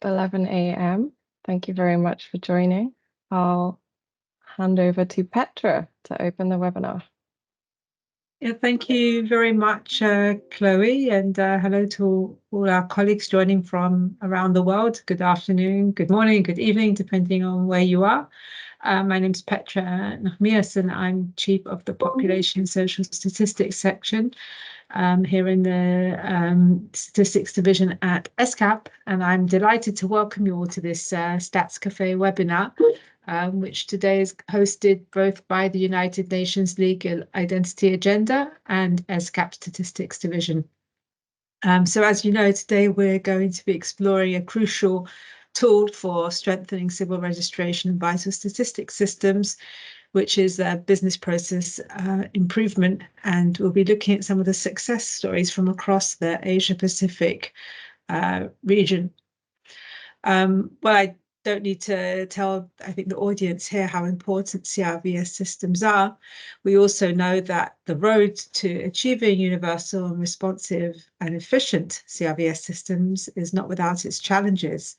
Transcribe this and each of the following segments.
11 a.m. Thank you very much for joining. I'll hand over to Petra to open the webinar. Yeah, thank you very much, Chloe, and hello to all our colleagues joining from around the world. Good afternoon, good morning, good evening, depending on where you are. My name is Petra Nahmias, and I'm Chief of the Population and Social Statistics section here in the Statistics Division at ESCAP, and I'm delighted to welcome you all to this Stats Cafe webinar, which today is hosted both by the United Nations Legal Identity Agenda and ESCAP Statistics Division. So as you know, today we're going to be exploring a crucial tool for strengthening civil registration and vital statistics systems, which is business process improvement. And we'll be looking at some of the success stories from across the Asia-Pacific region. Well, I don't need to tell, I think, the audience here how important CRVS systems are. We also know that the road to achieving universal and responsive and efficient CRVS systems is not without its challenges,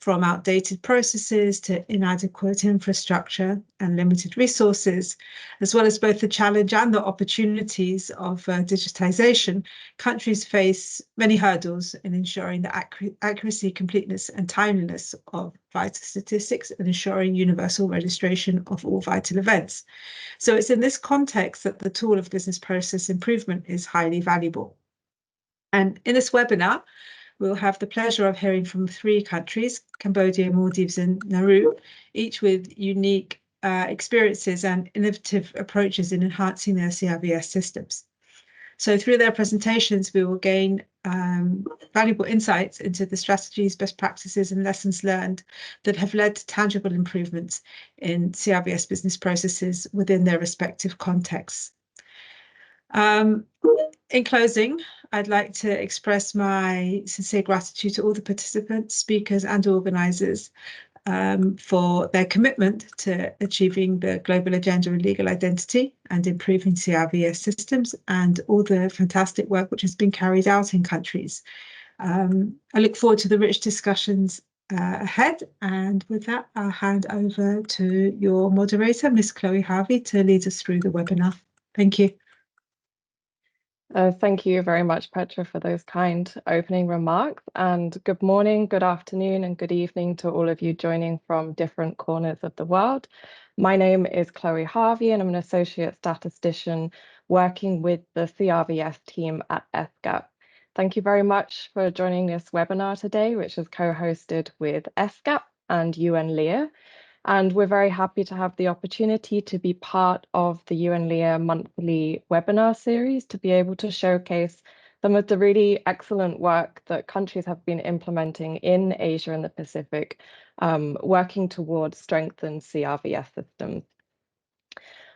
from outdated processes to inadequate infrastructure and limited resources, as well as both the challenge and the opportunities of digitization. Countries face many hurdles in ensuring the accuracy, completeness, and timeliness of vital statistics and ensuring universal registration of all vital events. So it's in this context that the tool of business process improvement is highly valuable. And in this webinar, we'll have the pleasure of hearing from 3 countries, Cambodia, Maldives, and Nauru, each with unique experiences and innovative approaches in enhancing their CRVS systems. So through their presentations, we will gain valuable insights into the strategies, best practices, and lessons learned that have led to tangible improvements in CRVS business processes within their respective contexts. In closing, I'd like to express my sincere gratitude to all the participants, speakers, and organisers for their commitment to achieving the global agenda of legal identity and improving CRVS systems, and all the fantastic work which has been carried out in countries. I look forward to the rich discussions ahead, and with that, I'll hand over to your moderator, Ms. Chloe Harvey, to lead us through the webinar. Thank you. Thank you very much, Petra, for those kind opening remarks. And good morning, good afternoon, and good evening to all of you joining from different corners of the world. My name is Chloe Harvey, and I'm an associate statistician working with the CRVS team at ESCAP. Thank you very much for joining this webinar today, which is co-hosted with ESCAP and UN-LEA. And we're very happy to have the opportunity to be part of the UN-LEA monthly webinar series to be able to showcase some of the really excellent work that countries have been implementing in Asia and the Pacific, working towards strengthened CRVS systems.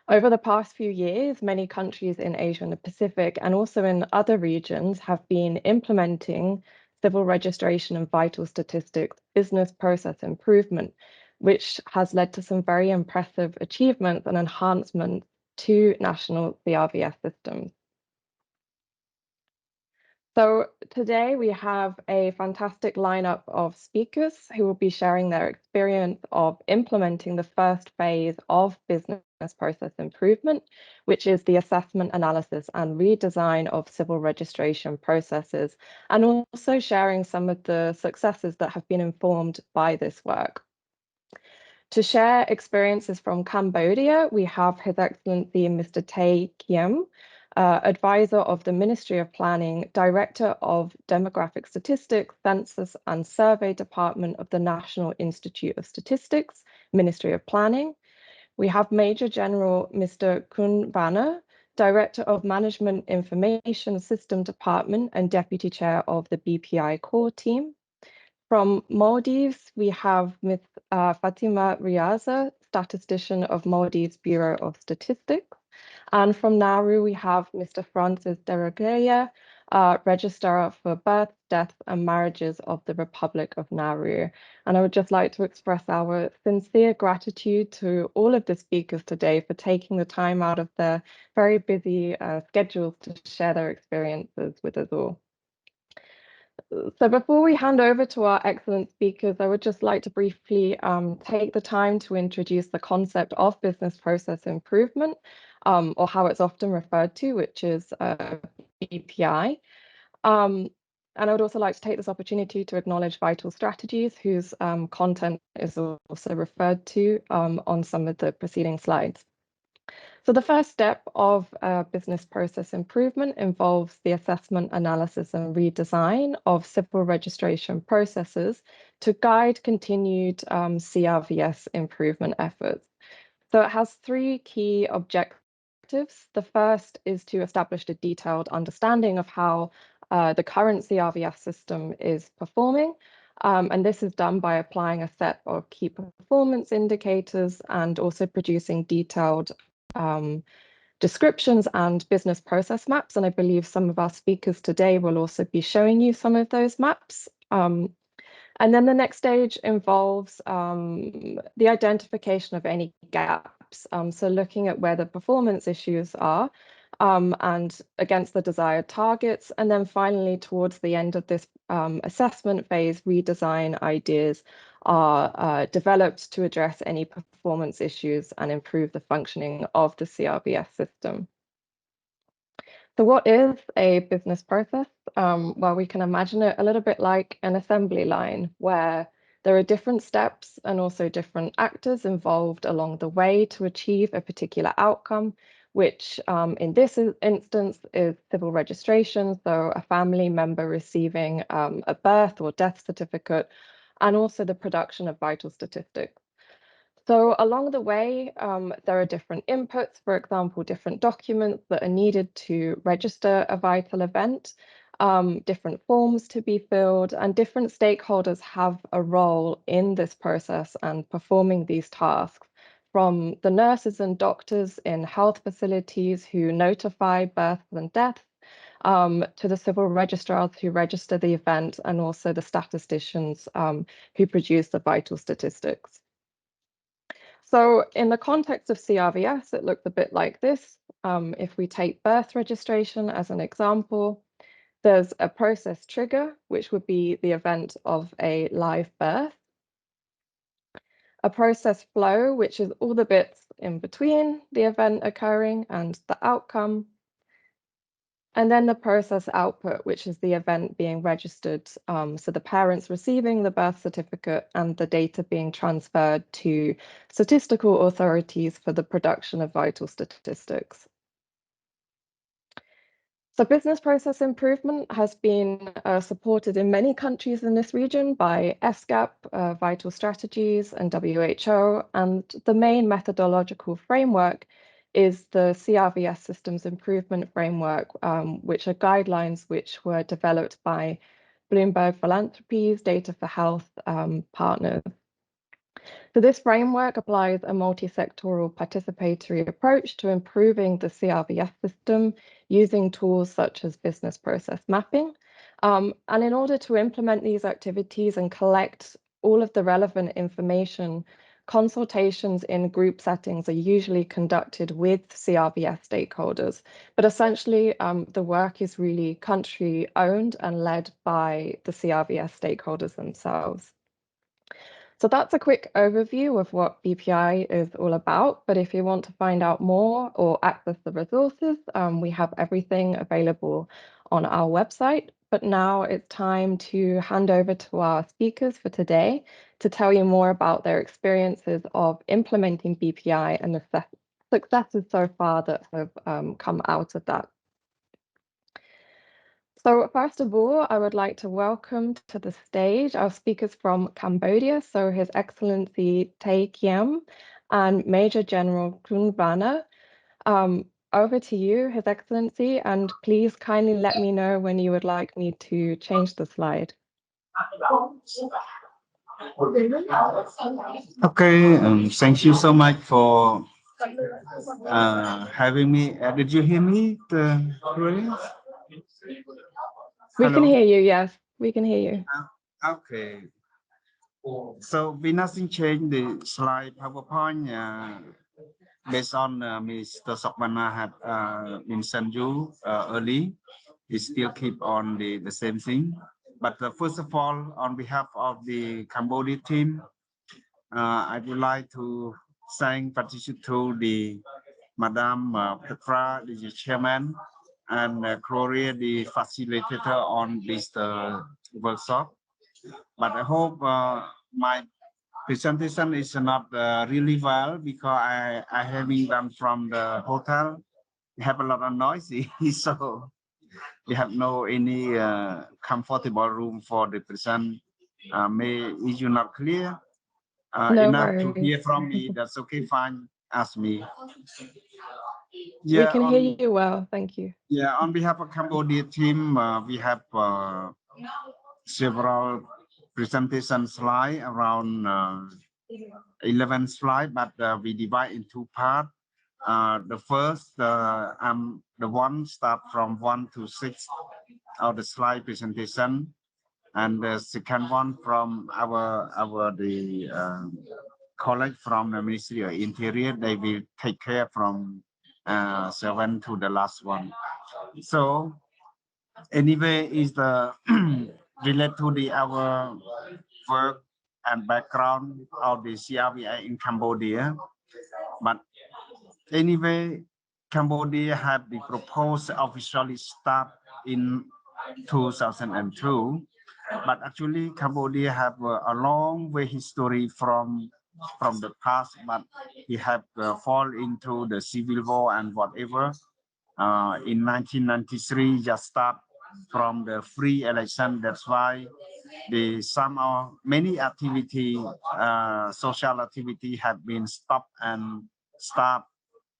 Over the past few years, many countries in Asia and the Pacific, and also in other regions, have been implementing civil registration and vital statistics business process improvement, which has led to some very impressive achievements and enhancements to national CRVS systems. So today we have a fantastic lineup of speakers who will be sharing their experience of implementing the first phase of business process improvement, which is the assessment, analysis, and redesign of civil registration processes, and also sharing some of the successes that have been informed by this work. To share experiences from Cambodia, we have His Excellency Mr. Tay Kiem, Advisor of the Ministry of Planning, Director of Demographic Statistics, Census and Survey Department of the National Institute of Statistics, Ministry of Planning. We have Major General Mr. Kun Vanna, Director of Management Information System Department and Deputy Chair of the BPI Core Team. From Maldives, we have Ms. Fatima Riaza, Statistician of Maldives Bureau of Statistics. And from Nauru, we have Mr. Francis Deregeya, Registrar for Births, Deaths and Marriages of the Republic of Nauru. And I would just like to express our sincere gratitude to all of the speakers today for taking the time out of their very busy schedules to share their experiences with us all. So before we hand over to our excellent speakers, I would just like to briefly take the time to introduce the concept of business process improvement, or how it's often referred to, which is BPI. And I would also like to take this opportunity to acknowledge Vital Strategies, whose content is also referred to on some of the preceding slides. So the first step of business process improvement involves the assessment, analysis, and redesign of civil registration processes to guide continued CRVS improvement efforts. So it has three key objectives. The first is to establish a detailed understanding of how the current CRVS system is performing. And this is done by applying a set of key performance indicators and also producing detailed descriptions and business process maps. And I believe some of our speakers today will also be showing you some of those maps. And then the next stage involves the identification of any gaps. So looking at where the performance issues are and against the desired targets. And then finally, towards the end of this assessment phase, redesign ideas are developed to address any performance issues and improve the functioning of the CRVS system. So what is a business process? Well, we can imagine it a little bit like an assembly line where there are different steps and also different actors involved along the way to achieve a particular outcome, which in this instance is civil registration, so a family member receiving a birth or death certificate, and also the production of vital statistics. So along the way, there are different inputs, for example, different documents that are needed to register a vital event, different forms to be filled, and different stakeholders have a role in this process and performing these tasks, from the nurses and doctors in health facilities who notify births and deaths, to the civil registrars who register the event, and also the statisticians who produce the vital statistics. So in the context of CRVS, it looks a bit like this. If we take birth registration as an example, there's a process trigger, which would be the event of a live birth. A process flow, which is all the bits in between the event occurring and the outcome. And then the process output, which is the event being registered. So the parents receiving the birth certificate and the data being transferred to statistical authorities for the production of vital statistics. So business process improvement has been supported in many countries in this region by ESCAP, Vital Strategies, and WHO. And the main methodological framework is the CRVS Systems Improvement Framework, which are guidelines which were developed by Bloomberg Philanthropies, Data for Health partners. So this framework applies a multi-sectoral participatory approach to improving the CRVS system using tools such as business process mapping. And in order to implement these activities and collect all of the relevant information, consultations in group settings are usually conducted with CRVS stakeholders. But essentially, the work is really country owned and led by the CRVS stakeholders themselves. So that's a quick overview of what BPI is all about. But if you want to find out more or access the resources, we have everything available on our website. But now it's time to hand over to our speakers for today to tell you more about their experiences of implementing BPI and the successes so far that have come out of that. So first of all, I would like to welcome to the stage our speakers from Cambodia. So His Excellency Tay Kiem and Major General Krun Vana. Over to you, His Excellency, and please kindly let me know when you would like me to change the slide. Okay, thank you so much for having me. Did you hear me, Chloe? We can hear you, yes, we can hear you. Okay. So we nothing change the slide PowerPoint based on Mr. Sokbana had been sent you early. We still keep on the same thing. But first of all, on behalf of the Cambodia team, I would like to thank particularly to the Madam Petra, the chairman, and Gloria, the facilitator on this workshop. But I hope my presentation is not really well because I having done from the hotel. We have a lot of noisy, so we have no any comfortable room for the present. Is you not clear No enough to worries. hear from me? That's okay, fine. Ask me. We Yeah, can hear you well, thank you. yeah. On behalf of Cambodia team, we have several presentation slides around 11 slides, but we divide in two parts. The first, the one start from 1 to 6 of the slide presentation, and the second one from our colleague from the Ministry of Interior. They will take care from 7 to the last one. So anyway, is the related to the our work and background of the CRVS in Cambodia. But anyway, Cambodia had the proposed officially start in 2002, but actually Cambodia have a long way history from the past, but we have fall into the civil war and whatever. In 1993, just start from the free election. That's why the many activity, social activity have been stopped and start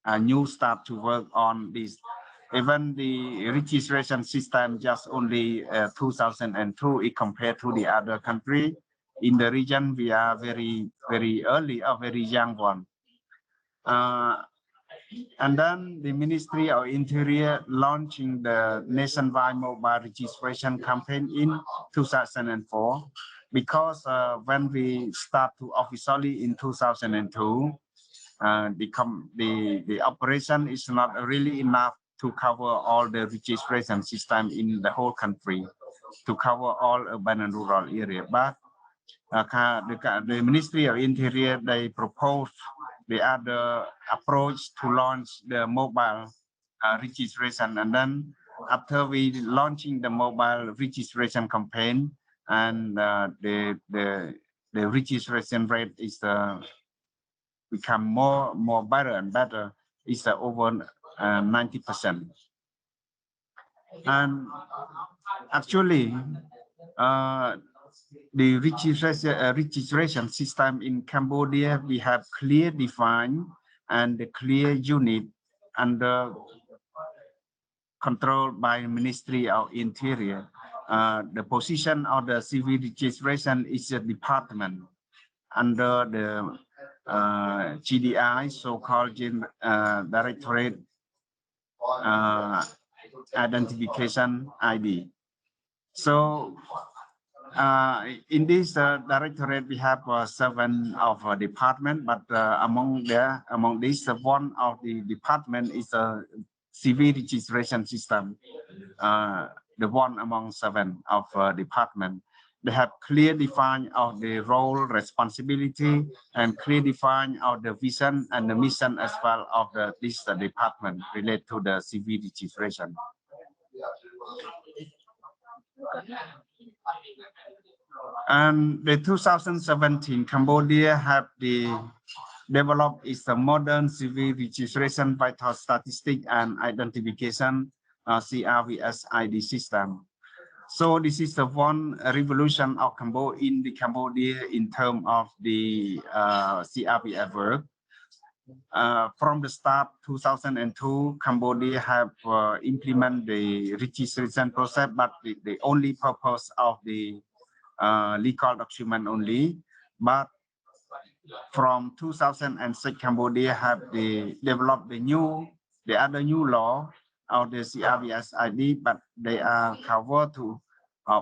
a new start to work on this. Even the registration system just only 2002 if compared to the other country in the region. We are very early, a very young one. And then the Ministry of Interior launching the nationwide mobile registration campaign in 2004, because when we start to officially in 2002, the operation is not really enough to cover all the registration system in the whole country, to cover all urban and rural area. But the Ministry of Interior, they proposed the other approach to launch the mobile registration. And then after we launching the mobile registration campaign, and the registration rate is become more better and better, is over 90%. And actually, the registration system in Cambodia, we have clear defined and the clear unit under controlled by Ministry of Interior. The position of the civil registration is a department under the GDI, so-called Directorate Identification ID. So in this directorate, we have 7 of department, but among these, one of the department is a civil registration system. The one among 7 of department. They have clear define of the role, responsibility, and clear define of the vision and the mission as well of this department related to the civil registration. And the 2017 Cambodia have developed its modern civil registration vital statistic and identification CRVS ID system. So this is the one revolution of Cambodia in terms of the CRVS work. From the start 2002, Cambodia have implemented the registration process, but the only purpose of the legal document only. But from 2006, Cambodia have developed the other new law of the CRVS ID, but they are covered to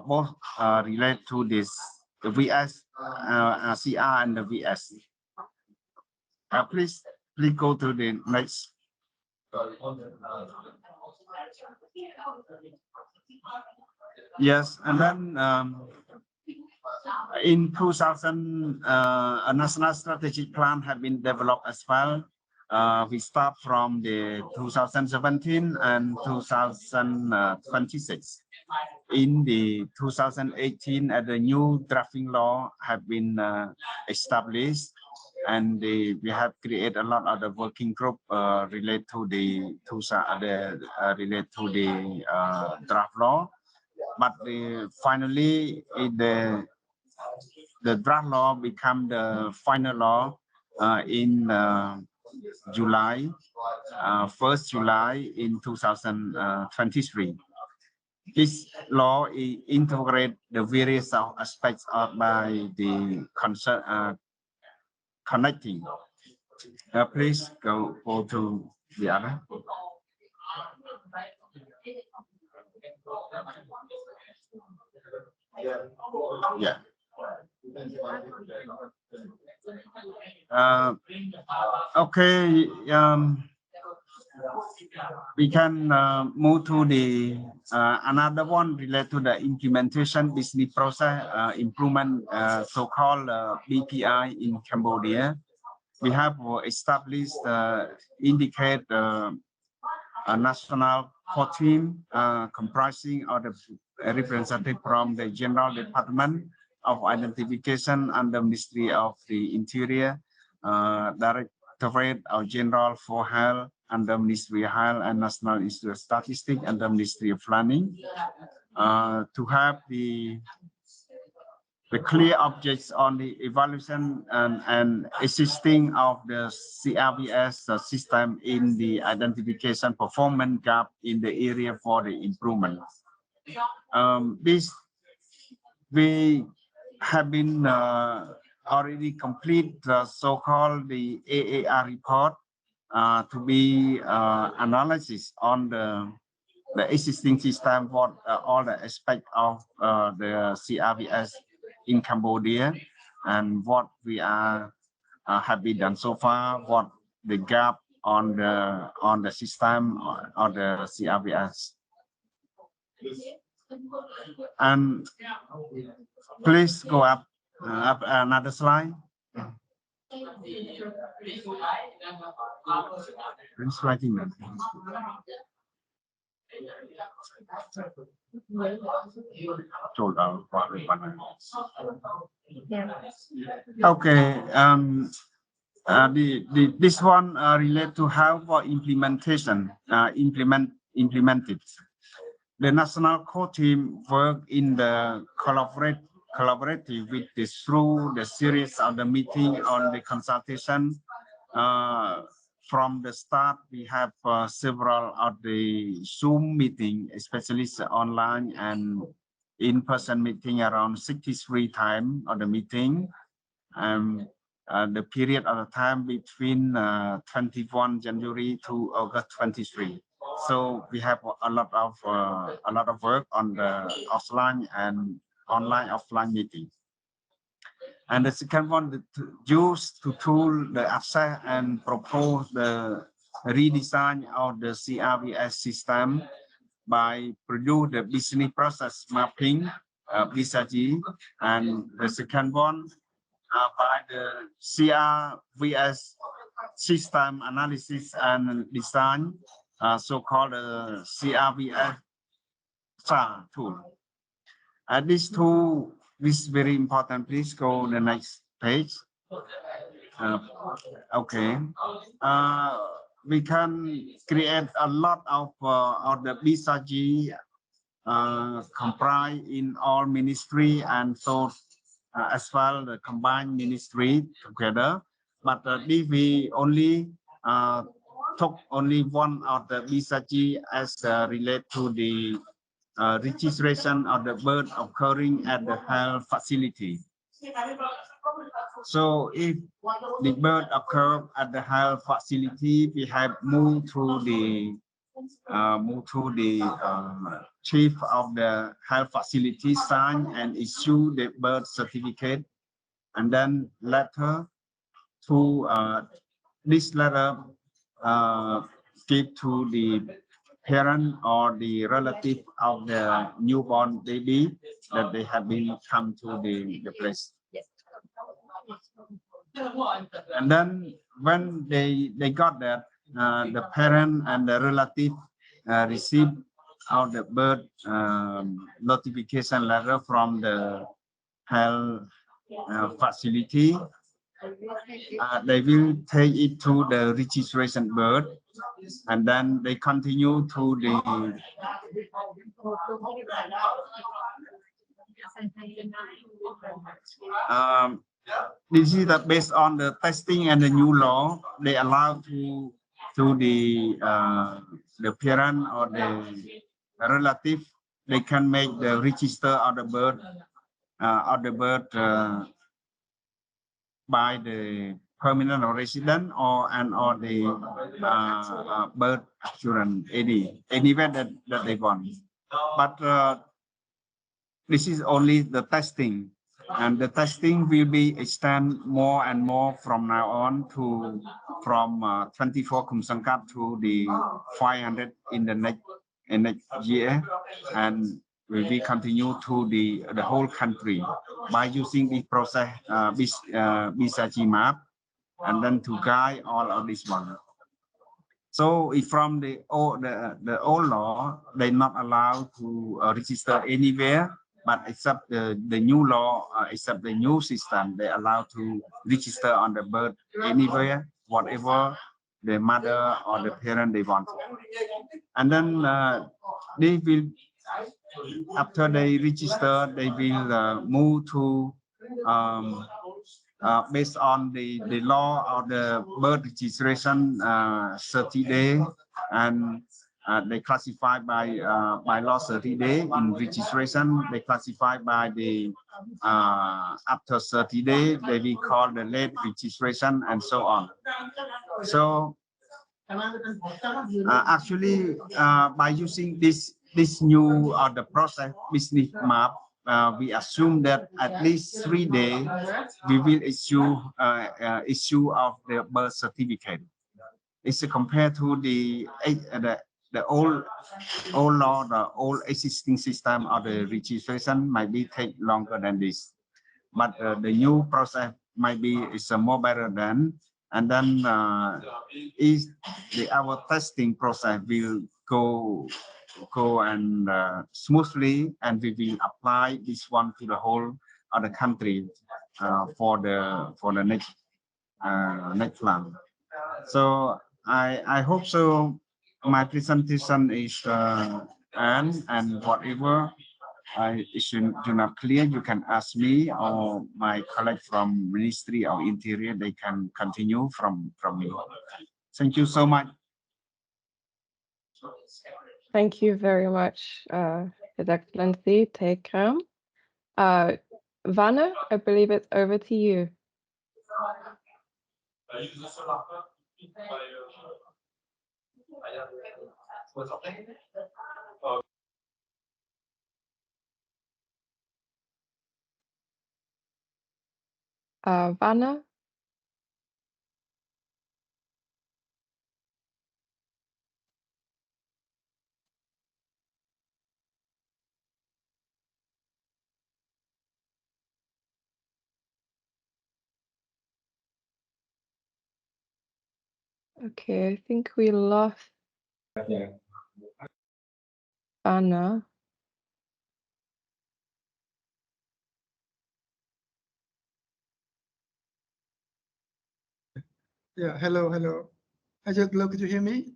both relate to this the VS, CR and the VS. Please go to the next. Yes, and then in 2000, a national strategic plan had been developed as well. We start from the 2017 and 2026. In the 2018, the new drafting law have been established, and we have created a lot of the working group related to the draft law. But finally, the draft law become the final law in July, 1st July in 2023. This law integrate the various aspects by the concern connecting. Please go to the other. Yeah. Okay. We can move to the another one related to the implementation business process improvement, so-called BPI in Cambodia. We have established indicate a national core team comprising of the representative from the General Department of Identification and the Ministry of the Interior, Directorate of General for Health and the Ministry of Health and National Institute of Statistics and the Ministry of Planning, to have the clear objects on the evaluation and assisting of the CRVS system in the identification performance gap in the area for the improvement. This we have been already complete the so-called the AAR report to be analysis on the existing system for all the aspect of the CRVS in Cambodia and what we are have been done so far, what the gap on the system or the CRVS. And please go up another slide. Please writing that. Okay. This one relate to how for implementation implemented. The national core team work in the collaborative with this through the series of the meeting on the consultation. From the start, we have several of the Zoom meeting, especially online and in-person meeting around 63 times of the meeting. The period of the time between 21 January to August 23. So we have a lot of work on the offline and offline meeting. And the second one, use to tool the access and propose the redesign of the CRVS system by produce the business process mapping, BCG, and the second one by the CRVS system analysis and design, so-called CRVS tool. This tool is very important. Please go to the next page. Okay. We can create a lot of the BCG comprise in all ministry and so as well the combined ministry together. But if we only took only one of the BCG as relate to the registration of the birth occurring at the health facility. So if the birth occur at the health facility, we have moved to the chief of the health facility sign and issue the birth certificate, and then letter to this letter give to the parent or the relative of the newborn baby that they have been come to the place. And then when they got that, the parent and the relative received out the birth notification letter from the health facility. They will take it to the registration bird, and then they continue to the this is based on the testing and the new law. They allow to the parent or the relative. They can make the register of the bird by the permanent resident or the birth assurance anywhere that they want. But this is only the testing, and the testing will be extend more and more from now on to from 24 Kumsangkat to the 500 in the next year, and we will continue to the whole country by using the process BCG map, and then to guide all of this one. So if from the old law, they're not allowed to register anywhere, but except the new law, except the new system, they allowed to register on the birth anywhere, whatever the mother or the parent they want. And then they will, after they register, they will move to based on the law of the birth registration 30 days, and they classify by law 30 days in registration. They classify by the after 30 days, they will call the late registration and so on. So actually by using this new the process business map, we assume that at least 3 days we will issue of the birth certificate. It's compared to the old law, the old existing system of the registration might be take longer than this, but the new process might be more better than. And then is our testing process will go and smoothly, and we will apply this one to the whole of the country for the next plan. So I hope so. My presentation is and whatever I should do not clear, you can ask me or my colleague from Ministry of Interior. They can continue from me. Thank you so much. Thank you very much, His Excellency Tekram. Vanna, I believe it's over to you. Vanna? Okay, I think we lost Vanna. Yeah, hello. I just look, could you hear me?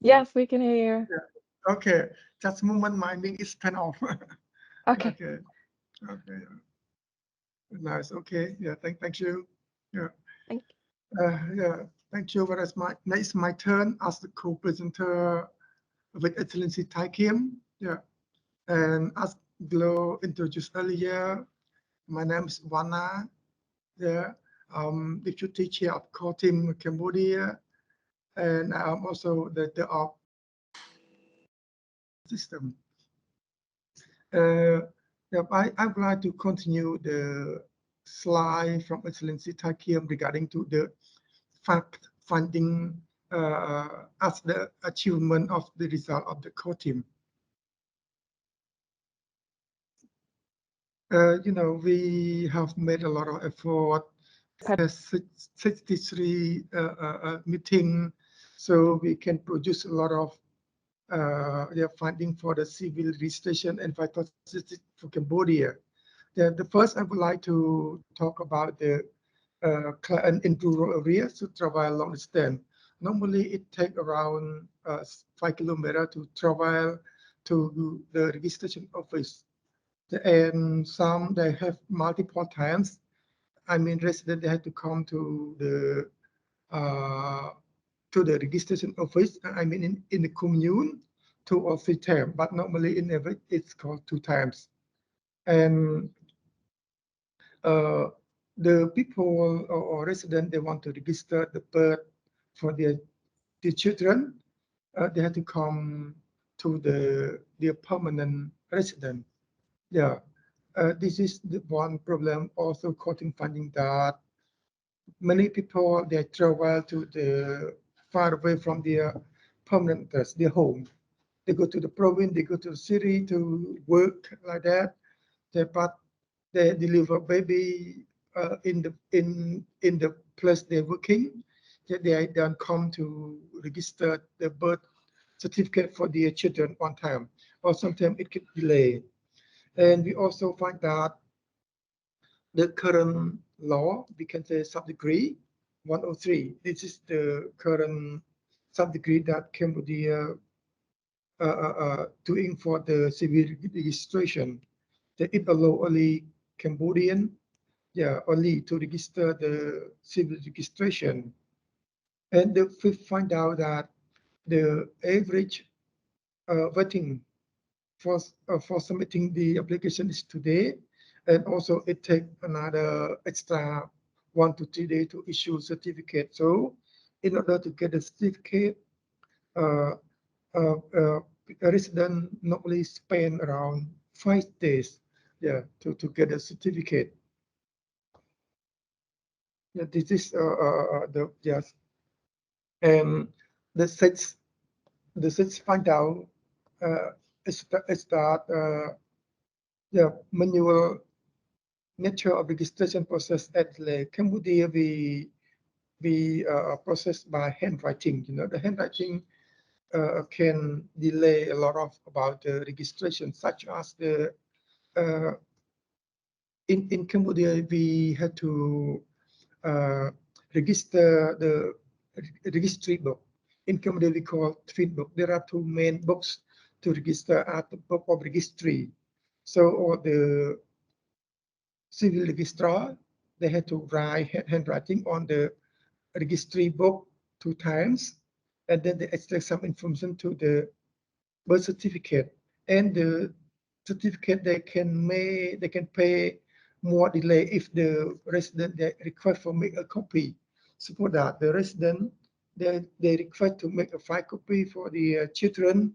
Yes, we can hear you. Yeah. Okay, just a moment, my mic is turned off. Okay. Okay. Nice. Okay. Yeah. Thank you. Yeah. Thank you. Yeah. Thank you. Whereas now it's my turn as the co-presenter with Excellency Tai Kim. Yeah. And as Glo introduced earlier, my name is Vanna. Yeah. Deputy Chair of Core Team Cambodia, and I'm also the of system. Yeah, I would like to continue the slide from Excellency Tai Kim regarding to the fact-finding as the achievement of the result of the core team. We have made a lot of effort. 63 meeting, so we can produce a lot of funding for the civil registration and vital statistics for Cambodia. The first, I would like to talk about the client in rural areas to travel long distance. Normally, it takes around 5 kilometers to travel to the registration office. And some, they have multiple times. I mean, residents, they have to come to the registration office. I mean, in the commune, 2 or 3 times, but normally in average, it's called 2 times. And the people or residents, they want to register the birth for their children. They have to come to their permanent resident. Yeah. This is the one problem also causing funding, that many people, they travel to the far away from their permanent address, their home. They go to the province, they go to the city to work like that. But they deliver baby in the place they're working. They don't come to register the birth certificate for their children on time, or sometimes it could delay. And we also find that the current law, we can say sub-degree 103. This is the current sub-degree that Cambodia doing for the civil registration. That it allow only Cambodian, only to register the civil registration. And we find out that the average waiting for submitting the application is today, and also it takes another extra 1 to 3 days to issue certificate. So in order to get a certificate, a resident normally spend around 5 days, to get a certificate. Yeah, this is the yes, and the six find out is that manual nature of registration process at Cambodia. We process by handwriting. The handwriting can delay a lot of about the registration, such as the in Cambodia we had to register the registry book. In Cambodia we call tweet book. There are 2 main books to register at the book of registry. So all the civil registrar, they had to write handwriting on the registry book 2 times, and then they extract some information to the birth certificate. And the certificate, they can pay more delay if the resident, they request for make a copy. Suppose that the resident, they request to make a 5 copy for the children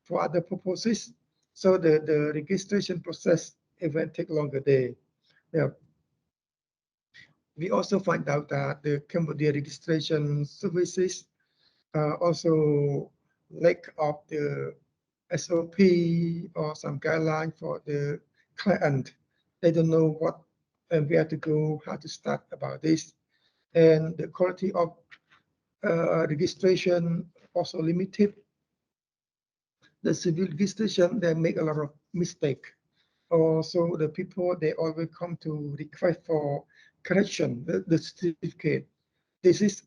for other purposes. So the registration process even take longer day. Yeah. We also find out that the Cambodia registration services also lack of the SOP or some guideline for the client. They don't know what and where to go, how to start about this. And the quality of registration also limited. The civil registration, they make a lot of mistake. Also, the people, they always come to request for correction, the certificate. This is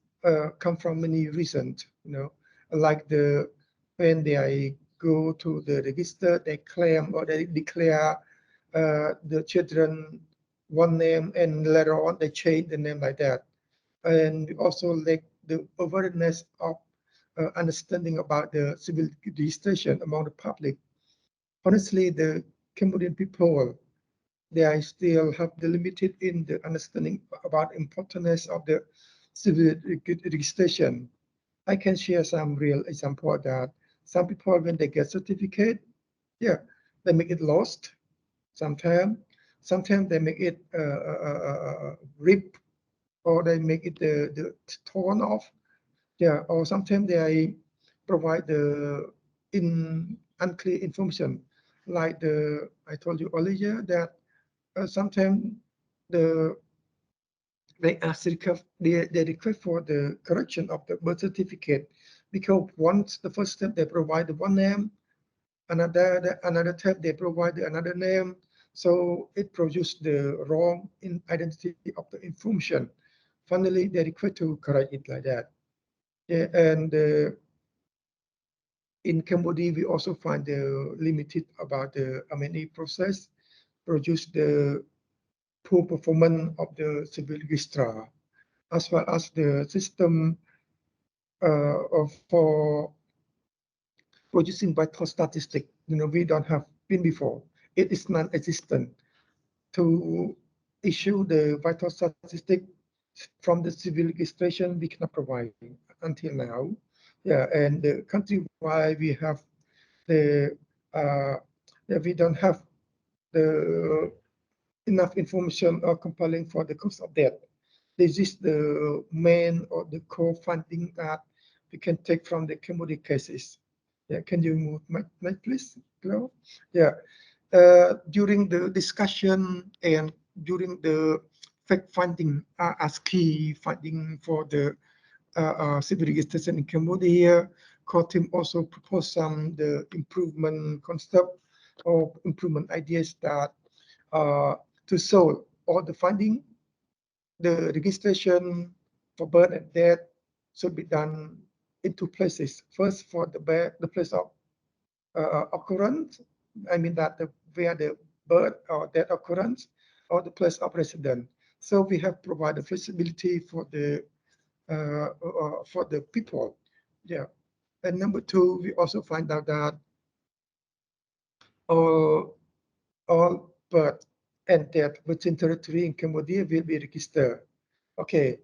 come from many reasons, like when they go to the register, they claim or they declare the children one name, and later on they change the name like that. And also like the awareness of understanding about the civil registration among the public. Honestly, the Cambodian people, they still have the limited in the understanding about importance of the civil registration. I can share some real example that some people, when they get certificate, they make it lost. Sometimes they make it rip, or they make it the torn off. Yeah, or sometimes they provide the unclear information, like I told you earlier that sometimes the they ask they request for the correction of the birth certificate, because once the first step they provide the one name, another tab they provide another name, so it produced the wrong identity of the information. Finally, they request to correct it like that. Yeah, and in Cambodia, we also find the limited about the M&E process, produce the poor performance of the civil registrar, as well as the system for producing vital statistic. We don't have been before. It is non-existent. To issue the vital statistic from the civil registration, we cannot provide until now. Yeah, and the country-wide we have the we don't have the enough information or compelling for the cost of debt. This is the main or the core funding that we can take from the Cambodia cases. Yeah, can you move my please, Glo? Yeah, during the discussion and during the fact finding as key funding for the civil registration in Cambodia, core team also proposed some the improvement concept or improvement ideas that to solve all the funding, the registration for birth and death should be done in two places. First, for the place of occurrence, I mean that where the birth or death occurrence, or the place of residence. So we have provided flexibility for the people. Yeah. And number two, we also find out that all birth and death within territory in Cambodia will be registered. Okay,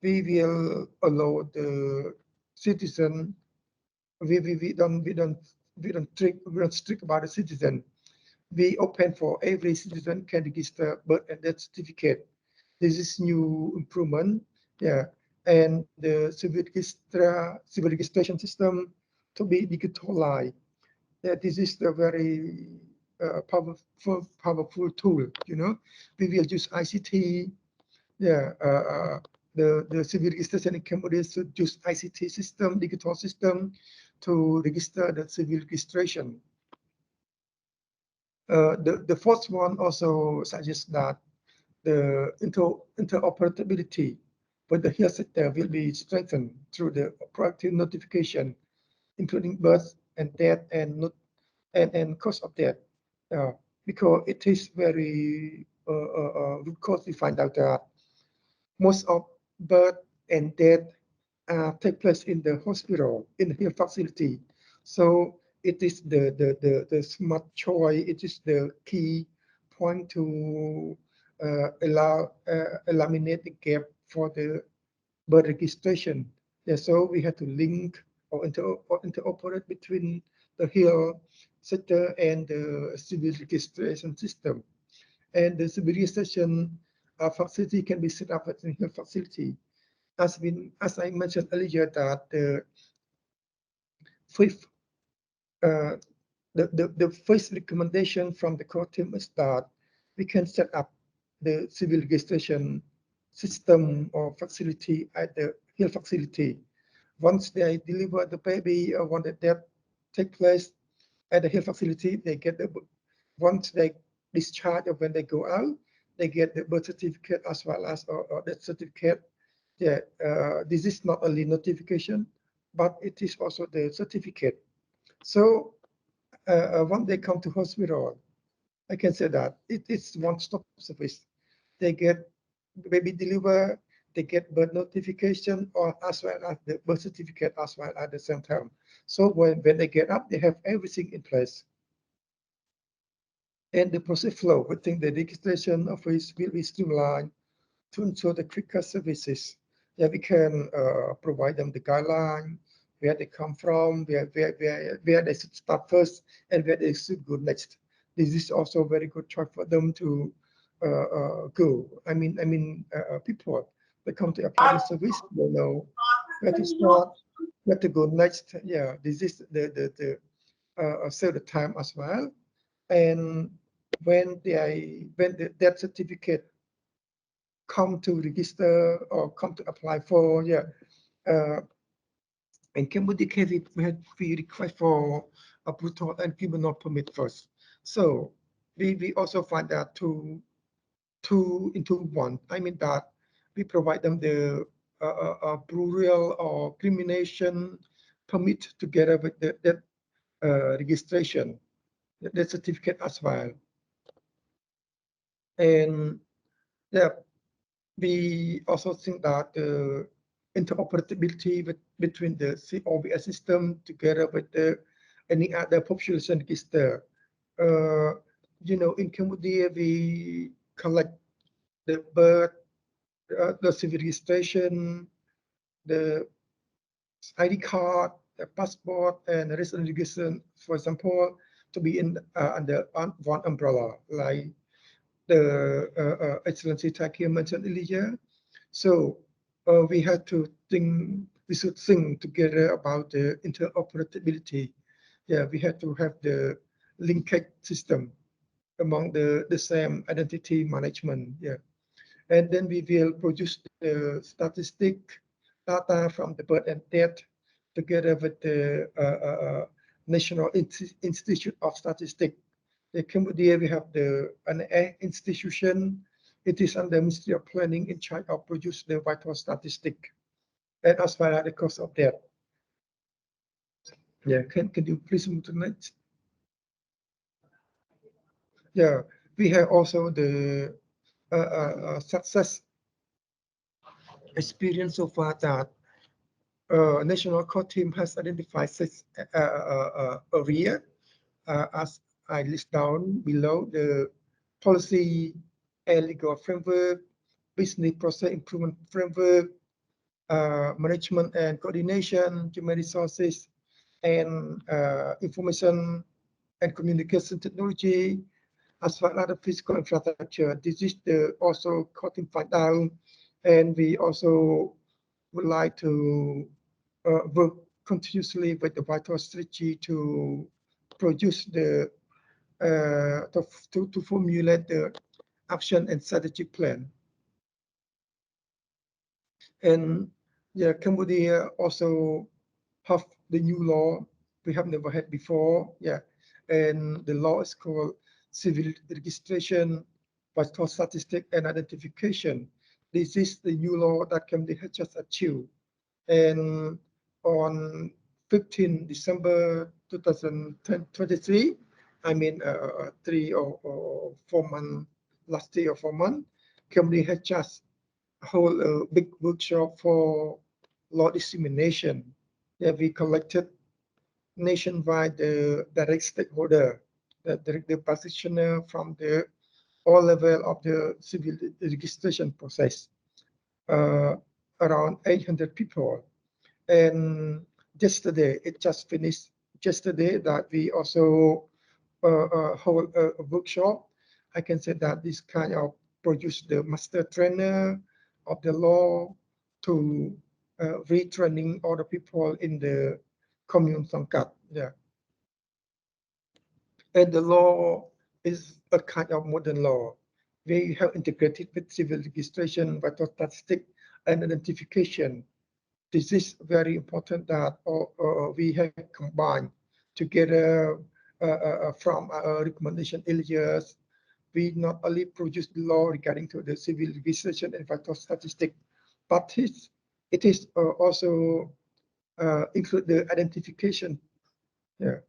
we will allow the citizen. We don't strict about the citizen. We open for every citizen can register birth and death certificate. This is new improvement. Yeah, and the civil registration system to be digitalized. Yeah, this is the very powerful tool. We will use ICT. Yeah, the civil registration in Cambodia should use ICT system, digital system, to register the civil registration. The fourth one also suggests that the interoperability with the health sector will be strengthened through the proactive notification, including birth and death and cause of death, because it is very root cause. We find out that most of birth and death take place in the hospital, in the health facility. So it is the smart choice. It is the key point to eliminate the gap for the birth registration. Yeah, so we have to link or interoperate between the health sector and the civil registration system. And the civil registration facility can be set up at the health facility. As I mentioned earlier, that the fifth, the first recommendation from the core team is that we can set up the civil registration system or facility at the health facility. Once they deliver the baby or when the death take place at the health facility, they get once they discharge or when they go out, they get the birth certificate as well as or death certificate. Yeah, this is not only notification, but it is also the certificate. So when they come to hospital, I can say that it is one-stop service. They get baby deliver, they get birth notification, or as well as the birth certificate as well at the same time. So when they get up, they have everything in place. And the process flow within the registration office will be streamlined to ensure the quicker services. Yeah, we can provide them the guideline, where they come from, where they should start first, and where they should go next. This is also a very good choice for them to go. People that come to a public service, they know where to start, where to go next. Yeah, this is the save the time as well. And when the death certificate come to register or come to apply for, yeah, in Cambodia case, we request for a brutal and criminal permit first. So we also find that two into one. I mean that we provide them the burial or cremation permit together with that registration, that certificate as well. And yeah, we also think that the interoperability between the CRVS system together with any other population register. In Cambodia, we collect the birth, the civil registration, the ID card, the passport, and the resident registration, for example, to be under one umbrella, like the Excellency Taki mentioned earlier. So we had to we should think together about the interoperability. Yeah, we had to have the linkage system among the same identity management. Yeah, and then we will produce the statistic data from the birth and death together with the National Institute of Statistics. In Cambodia, we have an institution. It is under Ministry of Planning in charge of produce the vital statistic and as well as the cost of that. Yeah, can you please move to the next? Yeah, we have also the success experience so far that national core team has identified 6 area as I list down below: the policy and legal framework, business process improvement framework, management and coordination, human resources, and information and communication technology, as well as the physical infrastructure. This is also core team find out, and we also would like to work continuously with the vital strategy to produce to formulate the action and strategy plan. And yeah, Cambodia also have the new law we have never had before. Yeah, and the law is called Civil Registration, Vital Statistic and Identification. This is the new law that Cambodia has just achieved. And on 15 December 2023, I mean 3 or 4 months, last 3 or 4 months, Cambodia had just hold a big workshop for law dissemination. Yeah, we collected nationwide the direct stakeholder, the practitioner from the all level of the civil registration process, around 800 people. And yesterday, it just finished yesterday that we also hold a workshop. I can say that this kind of produce the master trainer of the law to retraining all the people in the commune Sangkat. Yeah. And the law is a kind of modern law. We have integrated with civil registration, vital statistic, and identification. This is very important that we have combined together from our recommendation earlier. We not only produce the law regarding to the civil registration and vital statistic, but it is also include the identification. Yeah.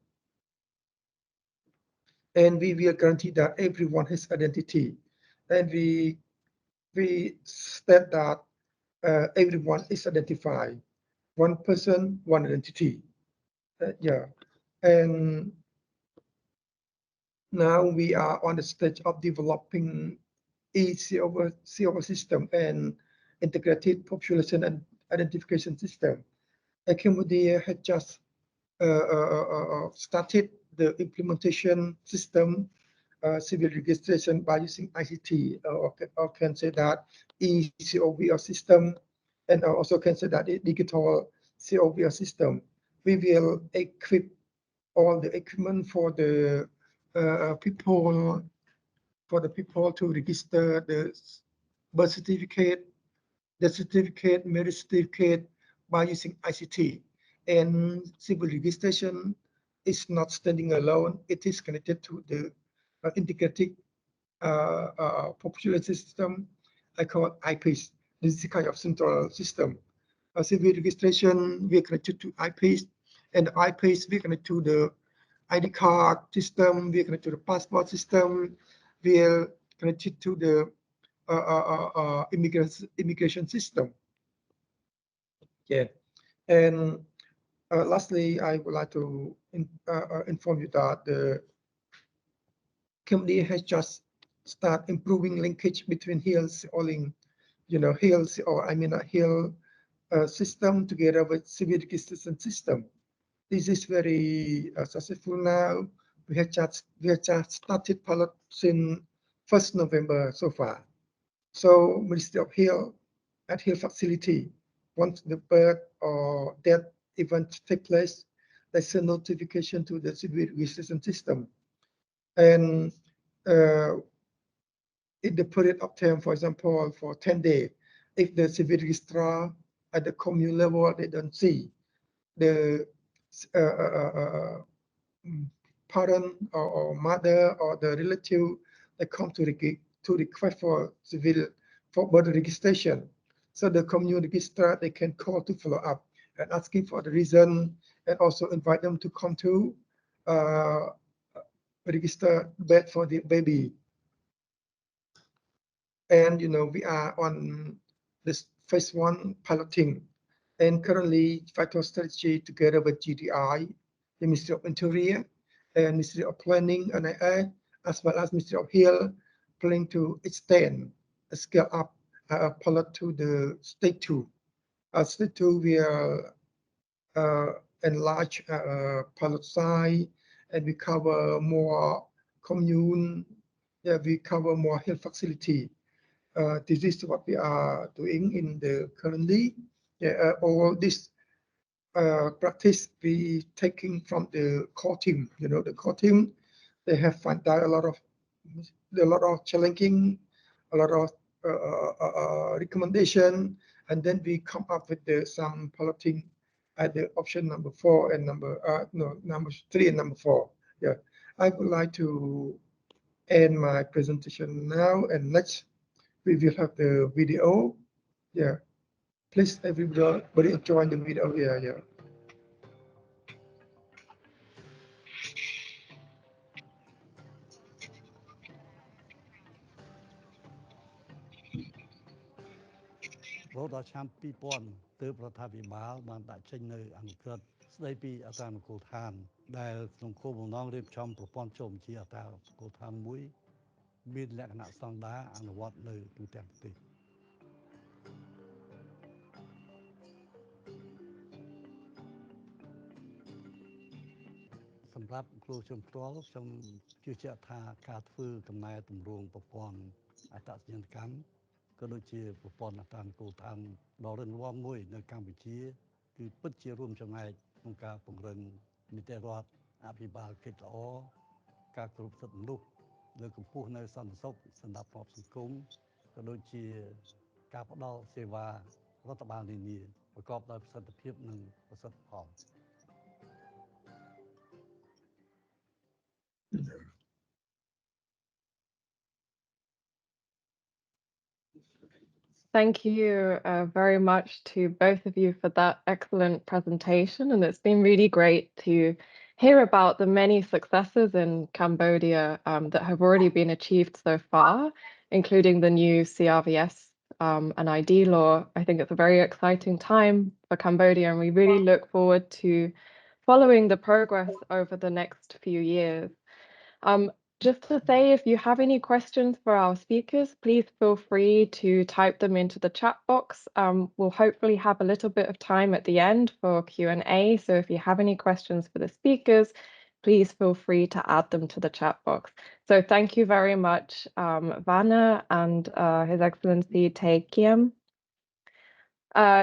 And we will guarantee that everyone has identity. And we state that everyone is identified. One person, one identity. Yeah. And now we are on the stage of developing CRVS system and integrated population and identification system. Cambodia had just started the implementation system, civil registration by using ICT, or can say that ECRVS system. and also consider the digital CRVS system. We will equip all the equipment for the people to register the birth certificate, the certificate, marriage certificate by using ICT. And civil registration is not standing alone. It is connected to the integrated population system. I call it IPIS. This is a kind of central system. Civil registration, we are connected to IPIS, and IPIS, we are connected to the ID card system, we are connected to the passport system, we are connected to the immigration system. Yeah, and lastly, I would like to inform you that the company has just started improving linkage between health system together with civil registration system. This is very successful now. We have just started pilot since 1st November so far. So Ministry of Health at Health facility, once the birth or death event take place, they send notification to the civil registration system. And in the period of time, for example, for 10 days, if the civil registrar at the commune level, they don't see the parent or mother or the relative, they come to request for birth registration. So the commune registrar, they can call to follow up and asking for the reason, and also invite them to come to register birth for the baby. And we are on this phase 1 piloting, and currently vital strategy together with GDI, the Ministry of Interior, and Ministry of Planning, NIA, as well as Ministry of Health, planning to extend a scale up pilot to the state 2. State 2, we are enlarge pilot site, and we cover more commune. Yeah, we cover more health facility. This is what we are doing in the currently. All this practice we taking from the core team. The core team, they have found out a lot of challenging, a lot of recommendation, and then we come up with some piloting at the option number 4 and number 3 and number 4. Yeah, I would like to end my presentation now, and next we will have the video. Yeah, please everybody join the video. Yeah. Rốtដល់ឆ្នាំ2000 ទើបរដ្ឋាភិបាលបានដាក់ចេញនៅអនុក្រឹត្យស្ដីពីអត្រានុកូលដ្ឋានដែលក្នុងគោលបំណងរៀបចំប្រព័ន្ធចូលបញ្ជាអត្រានុកូលដ្ឋានមួយមានលក្ខណៈស្តង់ដារអនុវត្តនៅទូទាំងប្រទេសសម្រាប់គ្រូជំនាន់ខ្ញុំជឿជាក់ថាការធ្វើកំណែតម្រង់ប្រព័ន្ធអត្តសញ្ញាណកម្មក៏ដូចជាប្រព័ន្ធអត្រានុកូលដ្ឋានដ៏រឹងមាំមួយនៅកម្ពុជាគឺពិតជារួមចំណែកក្នុងការពង្រឹងនីតិរដ្ឋអភិបាលកិច្ចល្អការគោរពសិទ្ធិមនុស្សលើកកម្ពស់នៅសន្តិសុខសណ្ដាប់ធ្នាប់សង្គមក៏ដូចជាការផ្ដល់សេវារដ្ឋបាលនានាប្រកបដោយប្រសិទ្ធភាពនិងប្រសិទ្ធផល Thank you very much to both of you for that excellent presentation. And it's been really great to hear about the many successes in Cambodia that have already been achieved so far, including the new CRVS and ID law. I think it's a very exciting time for Cambodia, and we really look forward to following the progress over the next few years. Just to say, if you have any questions for our speakers, please feel free to type them into the chat box. We'll hopefully have a little bit of time at the end for Q&A. So if you have any questions for the speakers, please feel free to add them to the chat box. So thank you very much, Vanna and His Excellency Tae Kiem.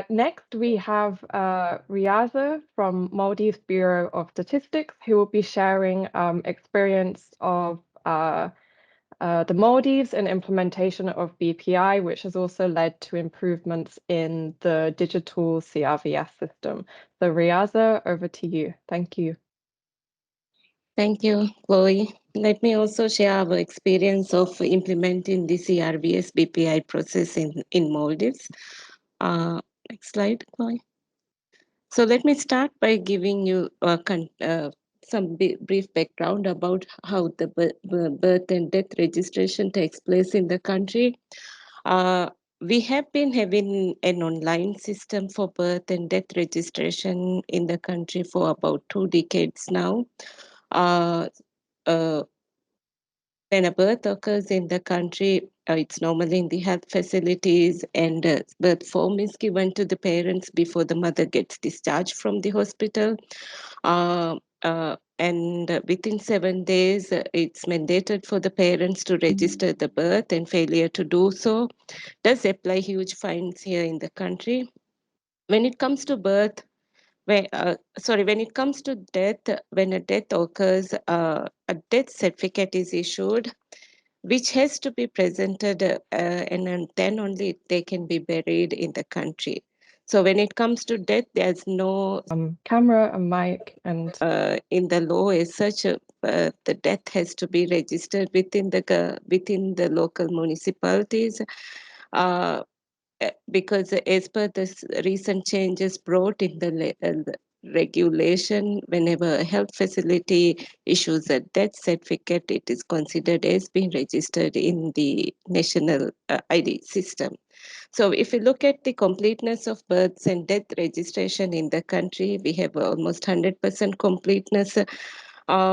Next, we have Riaza from Maldives Bureau of Statistics, who will be sharing experience of the Maldives and implementation of BPI, which has also led to improvements in the digital CRVS system. So Riaza, over to you. Thank you. Thank you, Chloe. Let me also share our experience of implementing the CRVS BPI process in Maldives. Next slide, Chloe. So let me start by giving you some brief background about how the birth and death registration takes place in the country. We have been having an online system for birth and death registration in the country for about 2 decades now. When a birth occurs in the country, it's normally in the health facilities, and birth form is given to the parents before the mother gets discharged from the hospital. And within 7 days, it's mandated for the parents to register the birth, and failure to do so does apply huge fines here in the country. When it comes to birth, when it comes to death, when a death occurs, a death certificate is issued, which has to be presented, and then only they can be buried in the country. So when it comes to death, there's no camera and mic, and in the law as such. The death has to be registered within the local municipalities. Because as per the recent changes brought in the regulation, whenever a health facility issues a death certificate, it is considered as being registered in the national ID system. So if you look at the completeness of births and death registration in the country, we have almost 100% completeness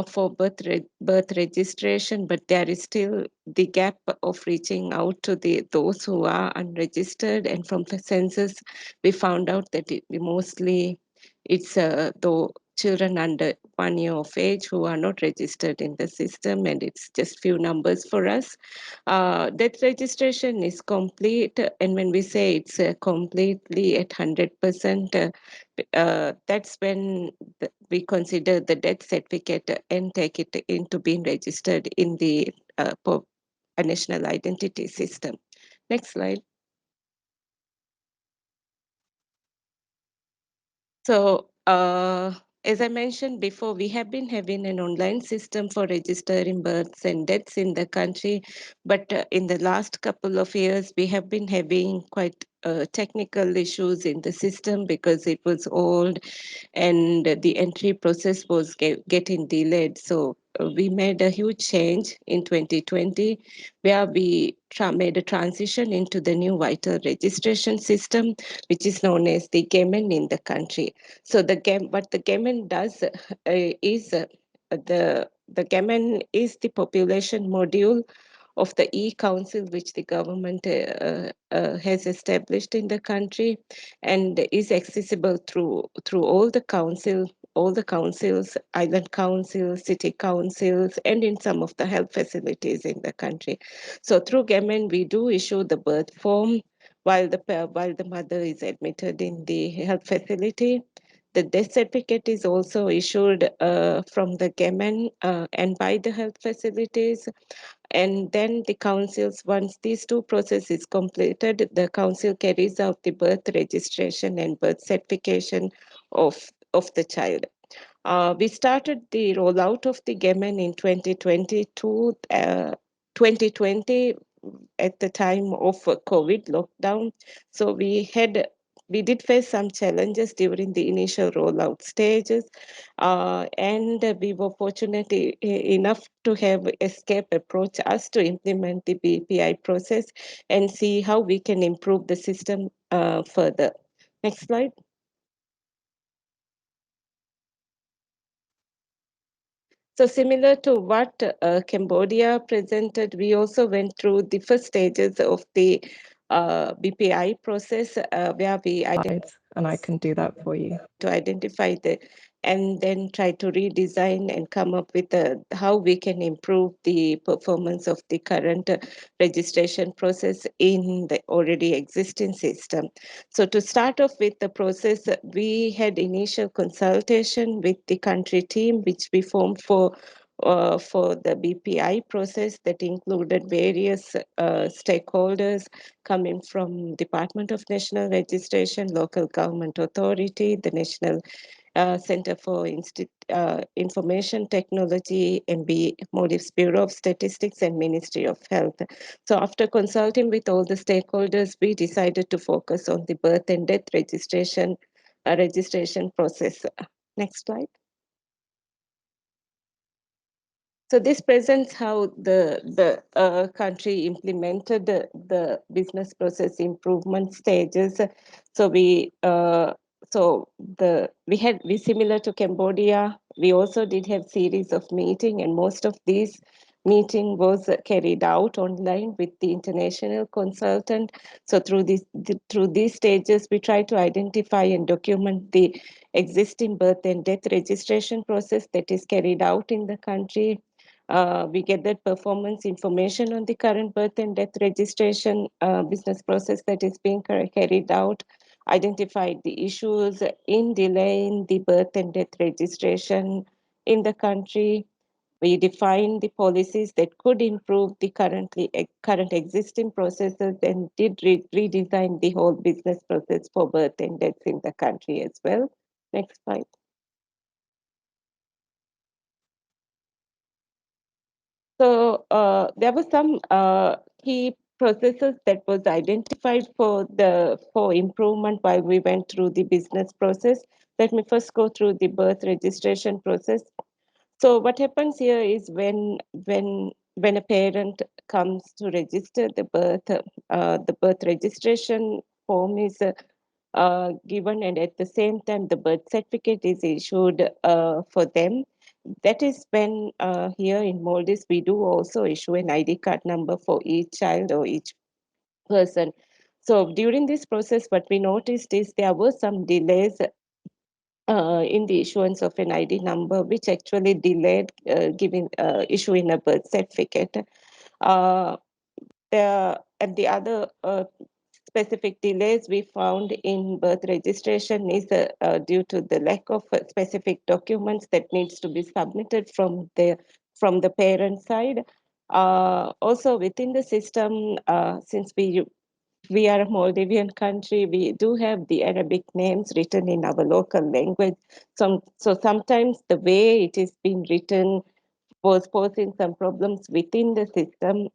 for birth registration, but there is still the gap of reaching out to those who are unregistered. And from the census, we found out that mostly it's though children under 1 year of age who are not registered in the system, and it's just few numbers for us. Death registration is complete, and when we say it's completely at 100%, that's when we consider the death certificate and take it into being registered in the a national identity system. Next slide. So, as I mentioned before, we have been having an online system for registering births and deaths in the country, but in the last couple of years, we have been having quite technical issues in the system because it was old and the entry process was getting delayed. So we made a huge change in 2020 where we made a transition into the new vital registration system, which is known as the GAMEN in the country. So what the GAMEN does is the GAMEN is the population module of the e-council, which the government has established in the country, and is accessible through all the councils, island councils, city councils, and in some of the health facilities in the country. So through GAMEN, we do issue the birth form while the mother is admitted in the health facility. The death certificate is also issued from the GAMEN and by the health facilities. And then the councils, once these two processes completed, the council carries out the birth registration and birth certification of the child. We started the rollout of the GAMEN in 2022, 2020 at the time of COVID lockdown. So we did face some challenges during the initial rollout stages, and we were fortunate enough to have ESCAP approach us to implement the BPI process and see how we can improve the system further. Next slide. So similar to what Cambodia presented, we also went through the first stages of the BPI process where we and I can do that for you. to identify the and then try to redesign and come up with how we can improve the performance of the current registration process in the already existing system. So to start off with the process, we had initial consultation with the country team, which we formed for the BPI process that included various stakeholders coming from Department of National Registration, local government authority, the National Center for Information Technology, MB Maldives Bureau of Statistics, and Ministry of Health. So after consulting with all the stakeholders, we decided to focus on the birth and death registration process. Next slide. So this presents how the country implemented the business process improvement stages. So we similar to Cambodia. We also did have series of meeting, and most of these meeting was carried out online with the international consultant. So through these stages, we try to identify and document the existing birth and death registration process that is carried out in the country. We gathered performance information on the current birth and death registration business process that is being carried out, identified the issues in delaying the birth and death registration in the country. We defined the policies that could improve the current existing processes, and did redesign the whole business process for birth and death in the country as well. Next slide. So there were some key processes that was identified for improvement while we went through the business process. Let me first go through the birth registration process. So what happens here is when a parent comes to register the birth registration form is given, and at the same time the birth certificate is issued for them. That is when here in Maldives we do also issue an ID card number for each child or each person. So during this process, what we noticed is there were some delays in the issuance of an ID number, which actually delayed issuing a birth certificate. And the other specific delays we found in birth registration is due to the lack of specific documents that needs to be submitted from the parent side. Also within the system, since we are a Maldivian country, we do have the Arabic names written in our local language. So sometimes the way it is being written was posing some problems within the system.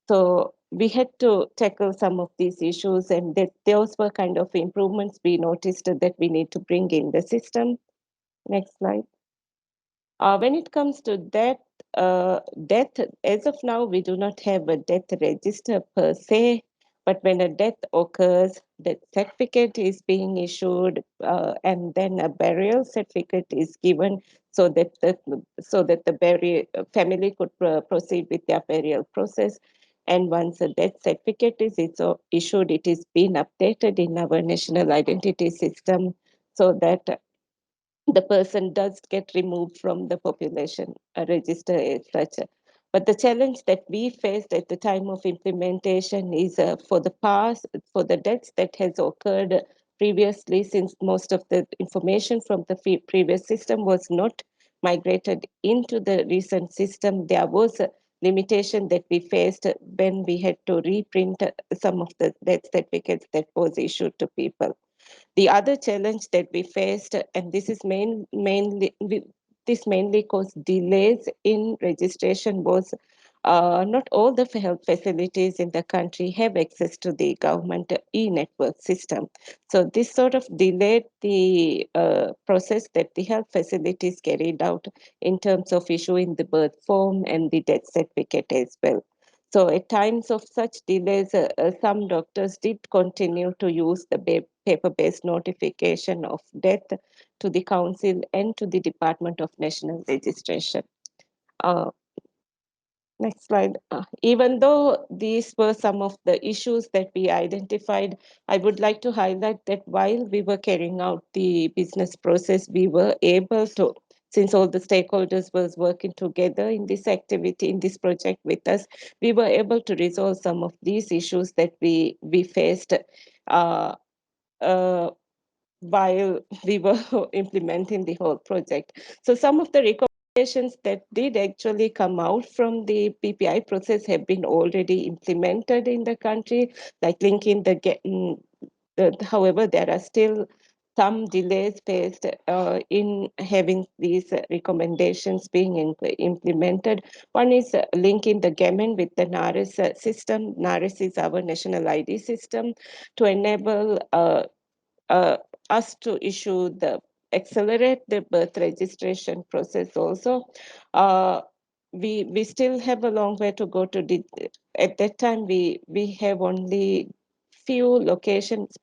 So we had to tackle some of these issues, and those were kind of improvements we noticed that we need to bring in the system. Next slide. When it comes to death, as of now, we do not have a death register per se, but when a death occurs, death certificate is being issued, and then a burial certificate is given so that the family could proceed with their burial process. And once a death certificate is issued, it is being updated in our national identity system so that the person does get removed from the population register as such. But the challenge that we faced at the time of implementation is for the deaths that has occurred previously, since most of the information from the previous system was not migrated into the recent system, there was a limitation that we faced when we had to reprint some of the death certificates that was issued to people. The other challenge that we faced, and this mainly caused delays in registration, was not all the health facilities in the country have access to the government e-network system. So this sort of delayed the process that the health facilities carried out in terms of issuing the birth form and the death certificate as well. So at times of such delays, some doctors did continue to use the paper-based notification of death to the council and to the Department of National Registration. Uh, Next slide. Even though these were some of the issues that we identified, I would like to highlight that while we were carrying out the business process, we were able to, since all the stakeholders was working together in this activity, in this project with us, we were able to resolve some of these issues that we faced uh, uh, while we were implementing the whole project. So some of the recommendations that did actually come out from the PPI process have been already implemented in the country, like linking however, there are still some delays faced in having these recommendations being implemented. One is linking the GAMEN with the NARIS system. NARIS is our national ID system to enable uh, us to issue the accelerate the birth registration process also. We still have a long way to go to at that time we have only few locations,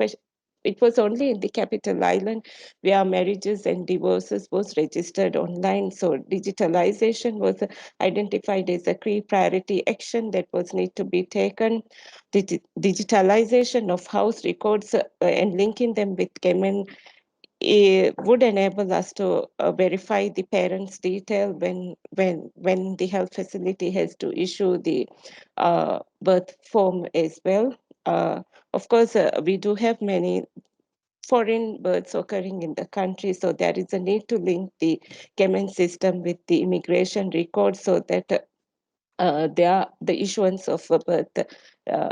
it was only in the capital island where marriages and divorces was registered online. So digitalization was identified as a key priority action that was need to be taken. Digitalization of house records and linking them with Cayman would enable us to verify the parents' detail when the health facility has to issue the birth form as well. Of course, we do have many foreign births occurring in the country, so there is a need to link the Cayman system with the immigration record so that the issuance of a uh,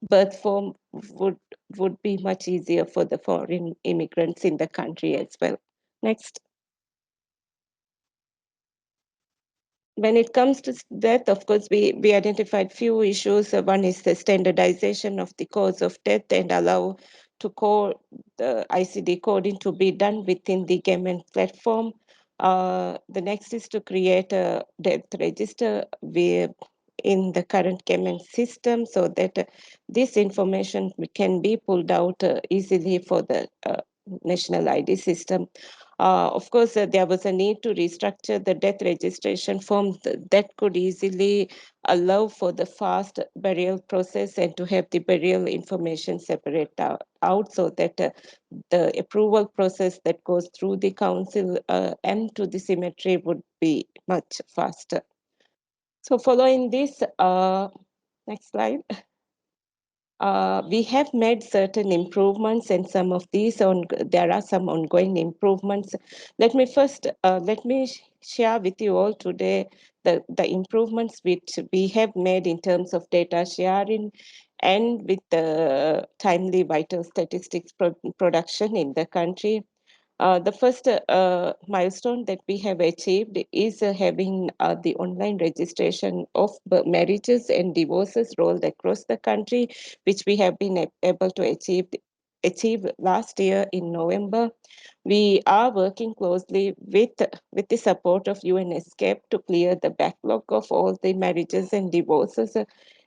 birth form would be much easier for the foreign immigrants in the country as well. Next. When it comes to death, of course, we identified few issues. One is the standardization of the cause of death and allow to code the ICD coding to be done within the Cayman platform. The next is to create a death register in the current Cayman system so that this information can be pulled out easily for the national ID system. Of course, there was a need to restructure the death registration form that could easily allow for the fast burial process and to have the burial information separate out so that the approval process that goes through the council and to the cemetery would be much faster. So following this, next slide. We have made certain improvements and some of these there are some ongoing improvements. Let me first share with you all today the improvements which we have made in terms of data sharing and with the timely vital statistics production in the country. The first milestone that we have achieved is having the online registration of marriages and divorces rolled across the country, which we have been able to achieve last year in November. We are working closely with the support of ESCAP to clear the backlog of all the marriages and divorces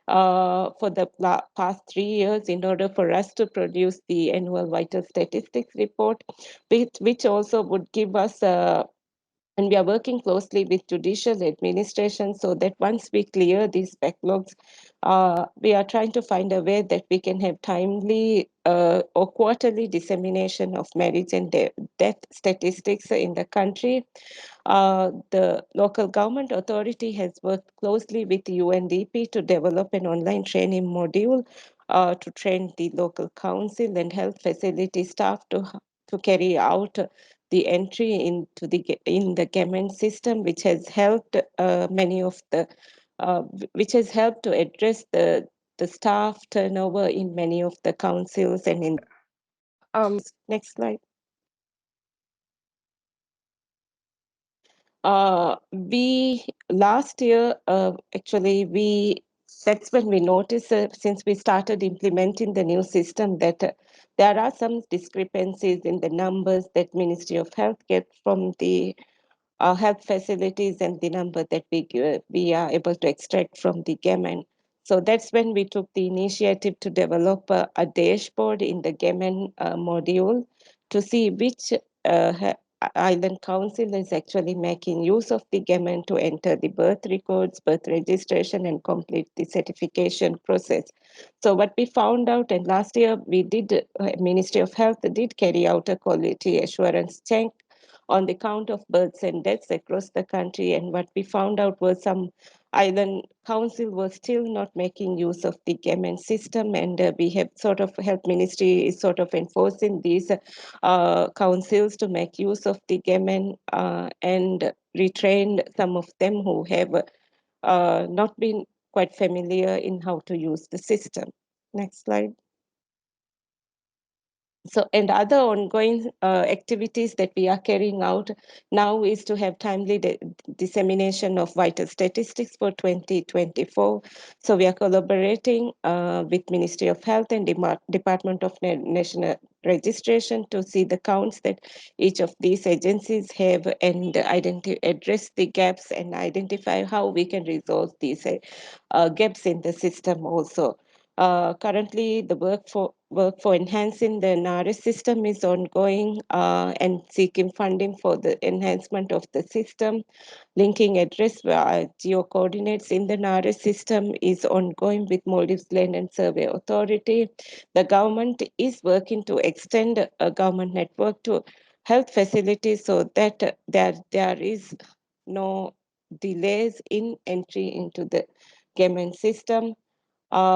for the past 3 years in order for us to produce the annual vital statistics report, which also would give us and we are working closely with judicial administration so that once we clear these backlogs, we are trying to find a way that we can have timely or quarterly dissemination of marriage and death statistics in the country. The local government authority has worked closely with UNDP to develop an online training module to train the local council and health facility staff to carry out the entry in the Cayman system, which has helped which has helped to address the staff turnover in many of the councils and in. Next slide. We last year actually that's when we noticed since we started implementing the new system that there are some discrepancies in the numbers that Ministry of Health gets from the health facilities and the number that we are able to extract from the Gammon. So that's when we took the initiative to develop a dashboard in the Gammon module to see which island council is actually making use of the gammon to enter the birth records, birth registration, and complete the certification process. So what we found out, and last year we did, Ministry of Health did carry out a quality assurance check on the count of births and deaths across the country. And what we found out was some island council was still not making use of the gammon system, and we have sort of, health ministry is sort of enforcing these councils to make use of the gammon, and retrained some of them who have not been quite familiar in how to use the system. Next slide. So, and other ongoing activities that we are carrying out now is to have timely dissemination of vital statistics for 2024. So we are collaborating with Ministry of Health and Department of National Registration to see the counts that each of these agencies have, and address the gaps and identify how we can resolve these gaps in the system also. Currently, the work for enhancing the NARIS system is ongoing, and seeking funding for the enhancement of the system. Linking address geo coordinates in the NARIS system is ongoing with Maldives Land and Survey Authority. The government is working to extend a government network to health facilities so that there is no delays in entry into the government system.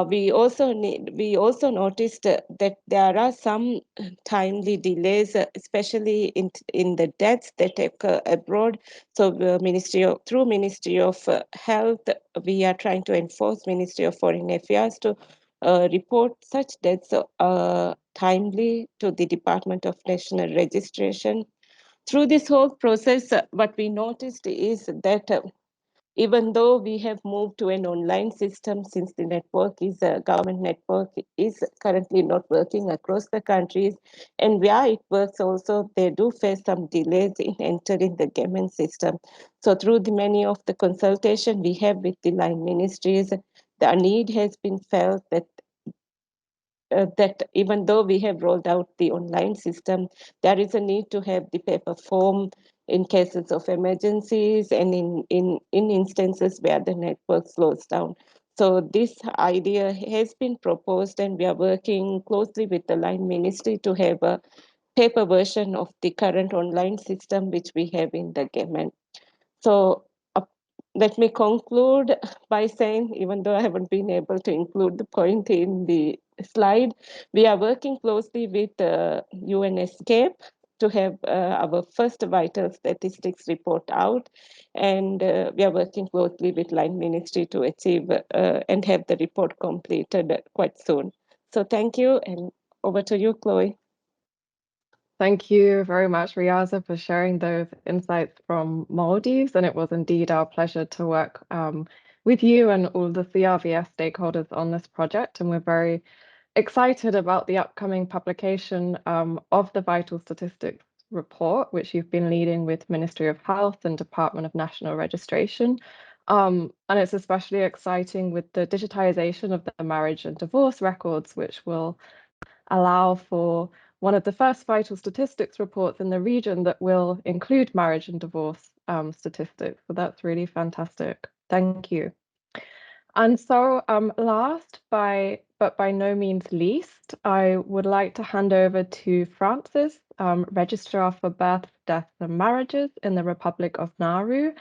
We also noticed that there are some timely delays, especially in the deaths that occur abroad. So through Ministry of Health, we are trying to enforce Ministry of Foreign Affairs to report such deaths timely to the Department of National Registration. Through this whole process, what we noticed is that even though we have moved to an online system, since the network is a government network, is currently not working across the countries, and where it works also, they do face some delays in entering the government system. So through the many of the consultation we have with the line ministries, the need has been felt that even though we have rolled out the online system, there is a need to have the paper form in cases of emergencies and in instances where the network slows down. So this idea has been proposed, and we are working closely with the line ministry to have a paper version of the current online system which we have in the government. So let me conclude by saying, even though I haven't been able to include the point in the slide, we are working closely with UN ESCAP to have our first vital statistics report out. And we are working closely with Line Ministry to achieve and have the report completed quite soon. So thank you, and over to you, Chloe. Thank you very much, Riaza, for sharing those insights from Maldives. And it was indeed our pleasure to work with you and all the CRVS stakeholders on this project. And we're very excited about the upcoming publication of the Vital Statistics report, which you've been leading with Ministry of Health and Department of National Registration. And it's especially exciting with the digitization of the marriage and divorce records, which will allow for one of the first vital statistics reports in the region that will include marriage and divorce statistics. So that's really fantastic. Thank you. And so last, but by no means least, I would like to hand over to Francis, Registrar for Births, Deaths and Marriages in the Republic of Nauru,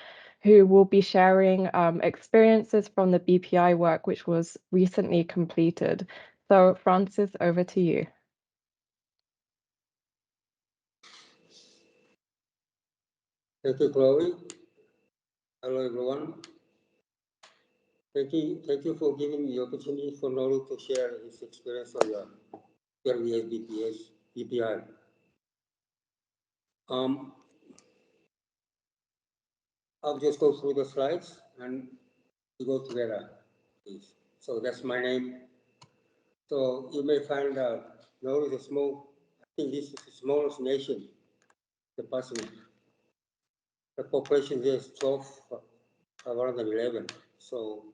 who will be sharing experiences from the BPI work, which was recently completed. So Francis, over to you. Thank you, Chloe. Hello, everyone. Thank you for giving me the opportunity for Nauru to share his experience on the CRVS BPI. I'll just go through the slides and we go together, please. So that's my name. So you may find out Nauru is a small, I think this is the smallest nation, the Pacific. The population there is 12, around 11. So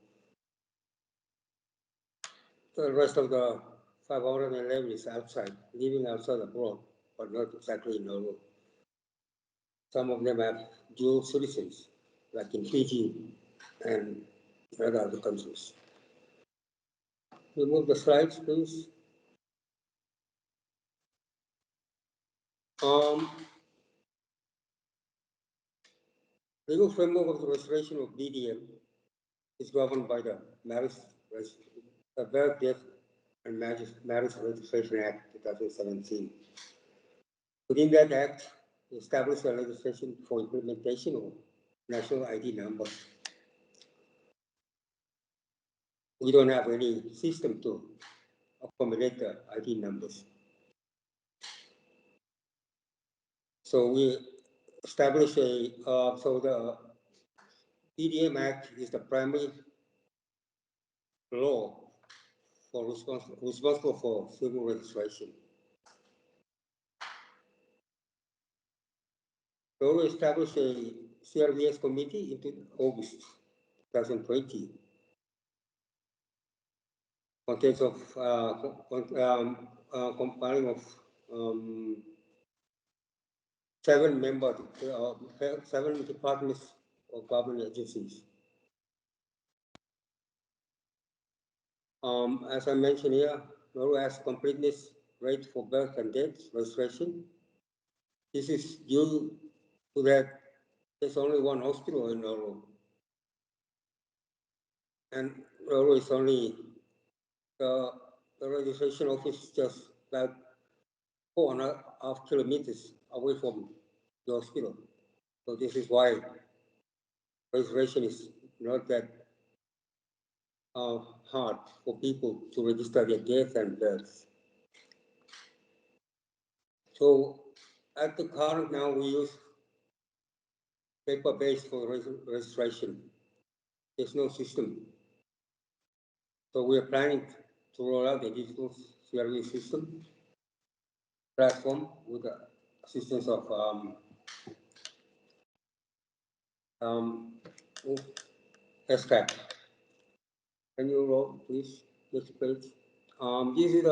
the rest of the 511 is outside, living outside abroad, but not exactly in Nauru. Some of them have dual citizens, like in Fiji and other countries. Remove the slides, please. Legal framework of the restoration of BDM is governed by the Birth, Death, and Marriage Registration Act 2017. Within that act, we established a legislation for implementation of national ID number. We don't have any system to accommodate the ID numbers. So we established so the BDM Act is the primary law for responsible for civil registration. So we established a CRVS committee in August 2020. Contains of compiling of 7 members, 7 departments of government agencies. As I mentioned here, Nauru has completeness rate for birth and death registration. This is due to that there's only one hospital in Nauru. And Nauru is only the registration office just like 4.5 kilometers away from the hospital. So this is why registration is not that hard for people to register their death and birth. So at the current now we use paper-based for registration. There's no system. So we are planning to roll out a digital CRV system platform with the assistance of ESCAP. Can you roll, please, next page? This is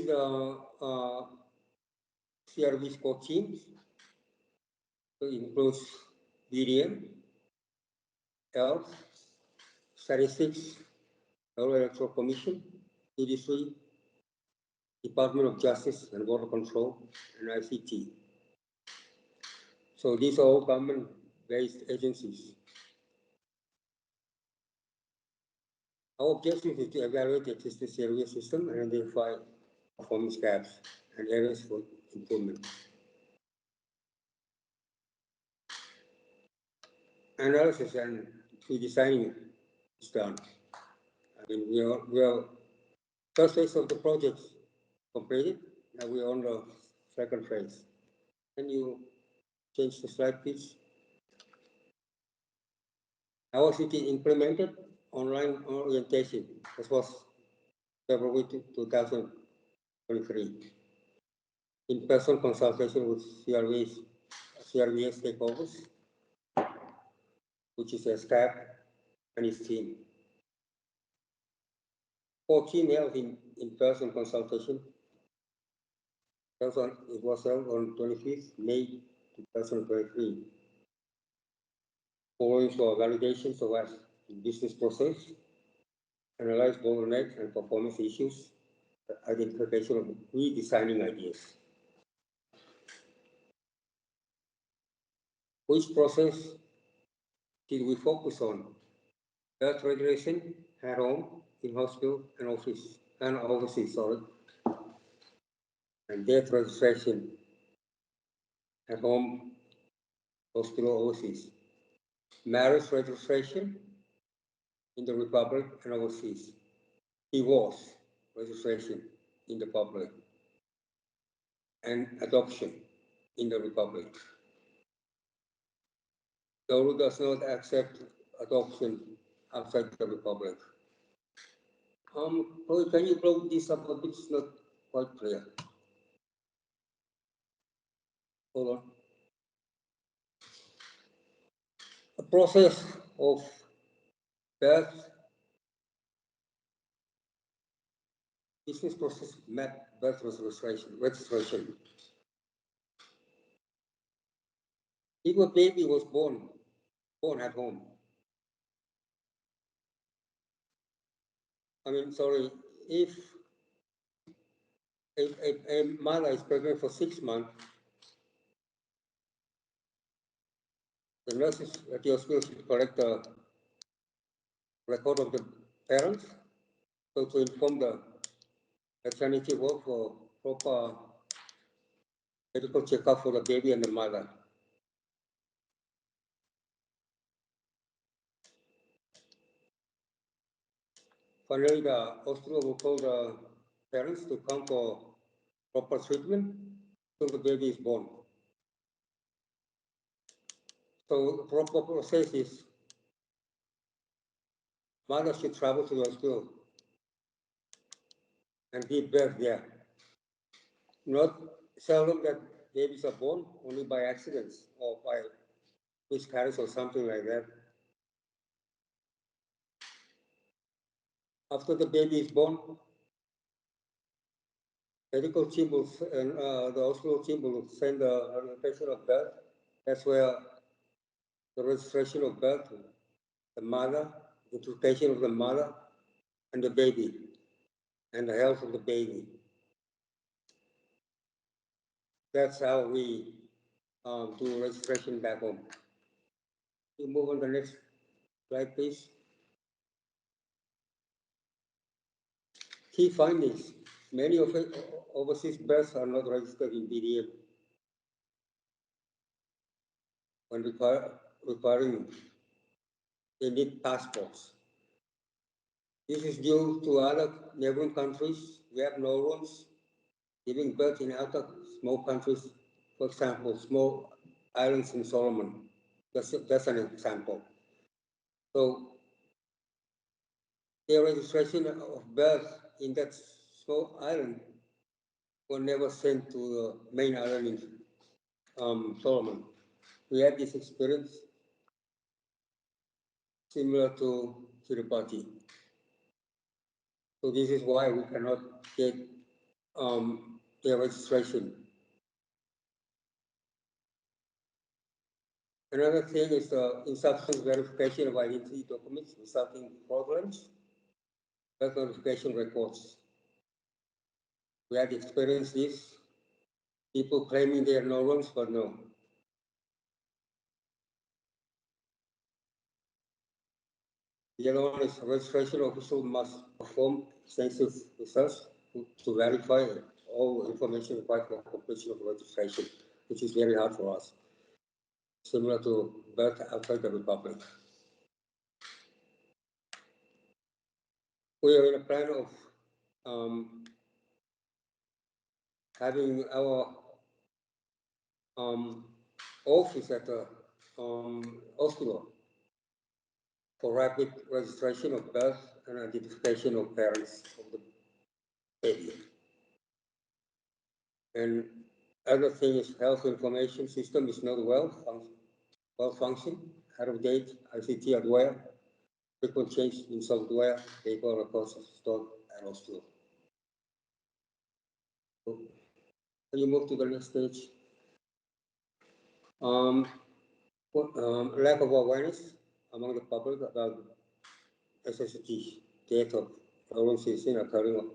the CRV score teams. So it includes BDM, health, statistics, Electoral Commission, Judiciary, Department of Justice and Border Control, and ICT. So these are all government-based agencies. Our objective is to evaluate the existing CRV system and identify performance gaps and areas for improvement. Analysis and pre-designing is done. I mean, we are first phase of the project completed. Now we are on the second phase. Can you change the slide, please? Our city implemented online orientation. This was February 2023. In-person consultation with CRVS stakeholders, which is ESCAP and his team. 14 held in-person consultation. It was held on 25th May 2023. Following for validations of our business process, analyze bottlenecks and performance issues, identification of redesigning ideas. Which process did we focus on? Health regulation at home, in hospital, and office, and overseas, sorry. And death registration at home, hospital, overseas. Marriage registration in the Republic and overseas. Divorce registration in the public. And adoption in the Republic. Nauru does not accept adoption outside the Republic. Can you blow this up a bit? It's not quite clear. Hold on. A process of birth, business process map birth registration. If a baby was born at home, if a mother is pregnant for 6 months, the nurses at the hospital should collect the record of the parents, so to inform the maternity work for proper medical checkup for the baby and the mother. Finally, the hospital will call the parents to come for proper treatment until the baby is born. So the proper process is mother should travel to the hospital and give birth there. Not seldom that babies are born only by accidents or by miscarriage or something like that. After the baby is born, medical team will, and the hospital team will send the notification of birth. That's where the registration of birth, the mother, the notification of the mother and the baby, and the health of the baby. That's how we do registration back home. You move on the next slide, please. Key findings. Many of overseas births are not registered in BDM. When requiring, they need passports. This is due to other neighboring countries. We have no rules giving birth in other small countries. For example, small islands in Solomon. That's an example. So the registration of birth in that small island were never sent to the main island in Solomon. We had this experience similar to Kiribati. So this is why we cannot get their registration. Another thing is the insufficient verification of identity documents resulting in problems, birth notification records. We had experienced this, people claiming they are no wrongs, but no. The other one is registration official must perform extensive research to verify all information required for completion of registration, which is very hard for us, similar to birth outside the Republic. We are in a plan of having our office at the hospital for rapid registration of birth and identification of parents of the baby. And other thing is health information system is not well functioned, out of date, ICT hardware, frequent change in software, paper records stored at hospital. So, can you move to the next stage? Lack of awareness among the public about SST, death of foreign citizen occurring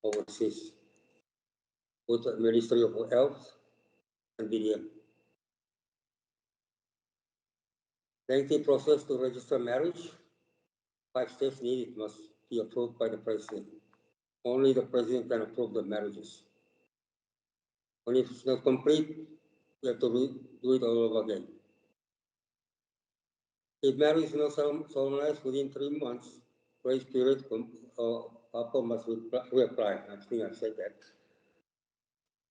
overseas, with the Ministry of Health and BDM. Lengthy process to register marriage. 5 steps needed must be approved by the president. Only the president can approve the marriages. When it's not complete, we have to do it all over again. If marriage is not solemnized within 3 months, grace period, couple must reapply. I think I said that.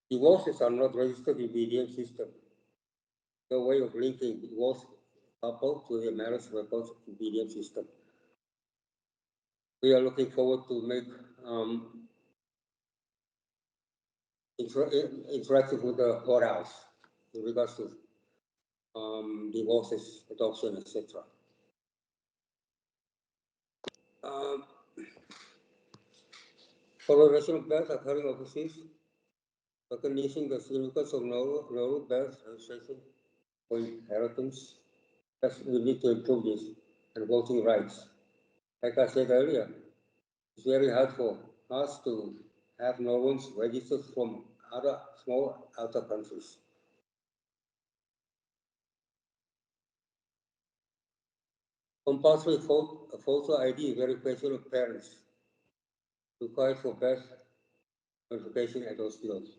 Divorces are not registered in BDM system. No way of linking divorce couple to the marriage records in BDM system. We are looking forward to make interactive with the courthouse in regards to divorces, adoption, etc. Coloration of births occurring overseas, recognizing the significance of Nauru birth registration for inheritance. We need to improve this, and voting rights. Like I said earlier, it's very hard for us to have Nauruans registered from other small outer countries. Compulsory photo ID verification of parents required for birth notification at hospitals.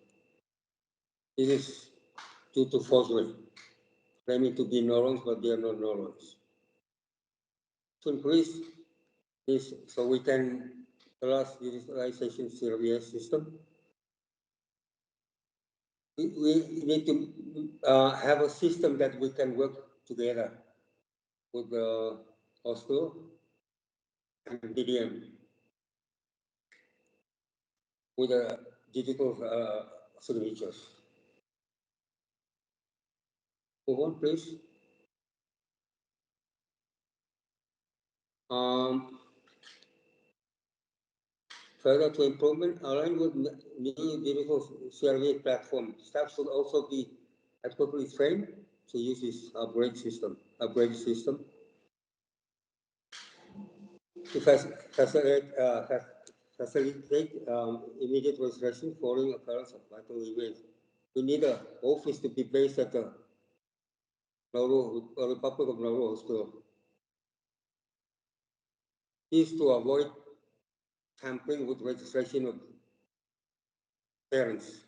This is due to forgery, claiming to be Nauruans, but they are not Nauruans. To increase this, so we can trust digitalization CRVS system, we need to have a system that we can work together with the hospital and BDM with the digital signatures. Move on, please. Further to improvement, aligned with new digital CRVS platform, staff should also be adequately trained to use this upgrade system. To facilitate immediate registration following occurrence of vital events. We need an office to be based at the Republic of Nauru Hospital. This is to avoid tampering with registration of parents.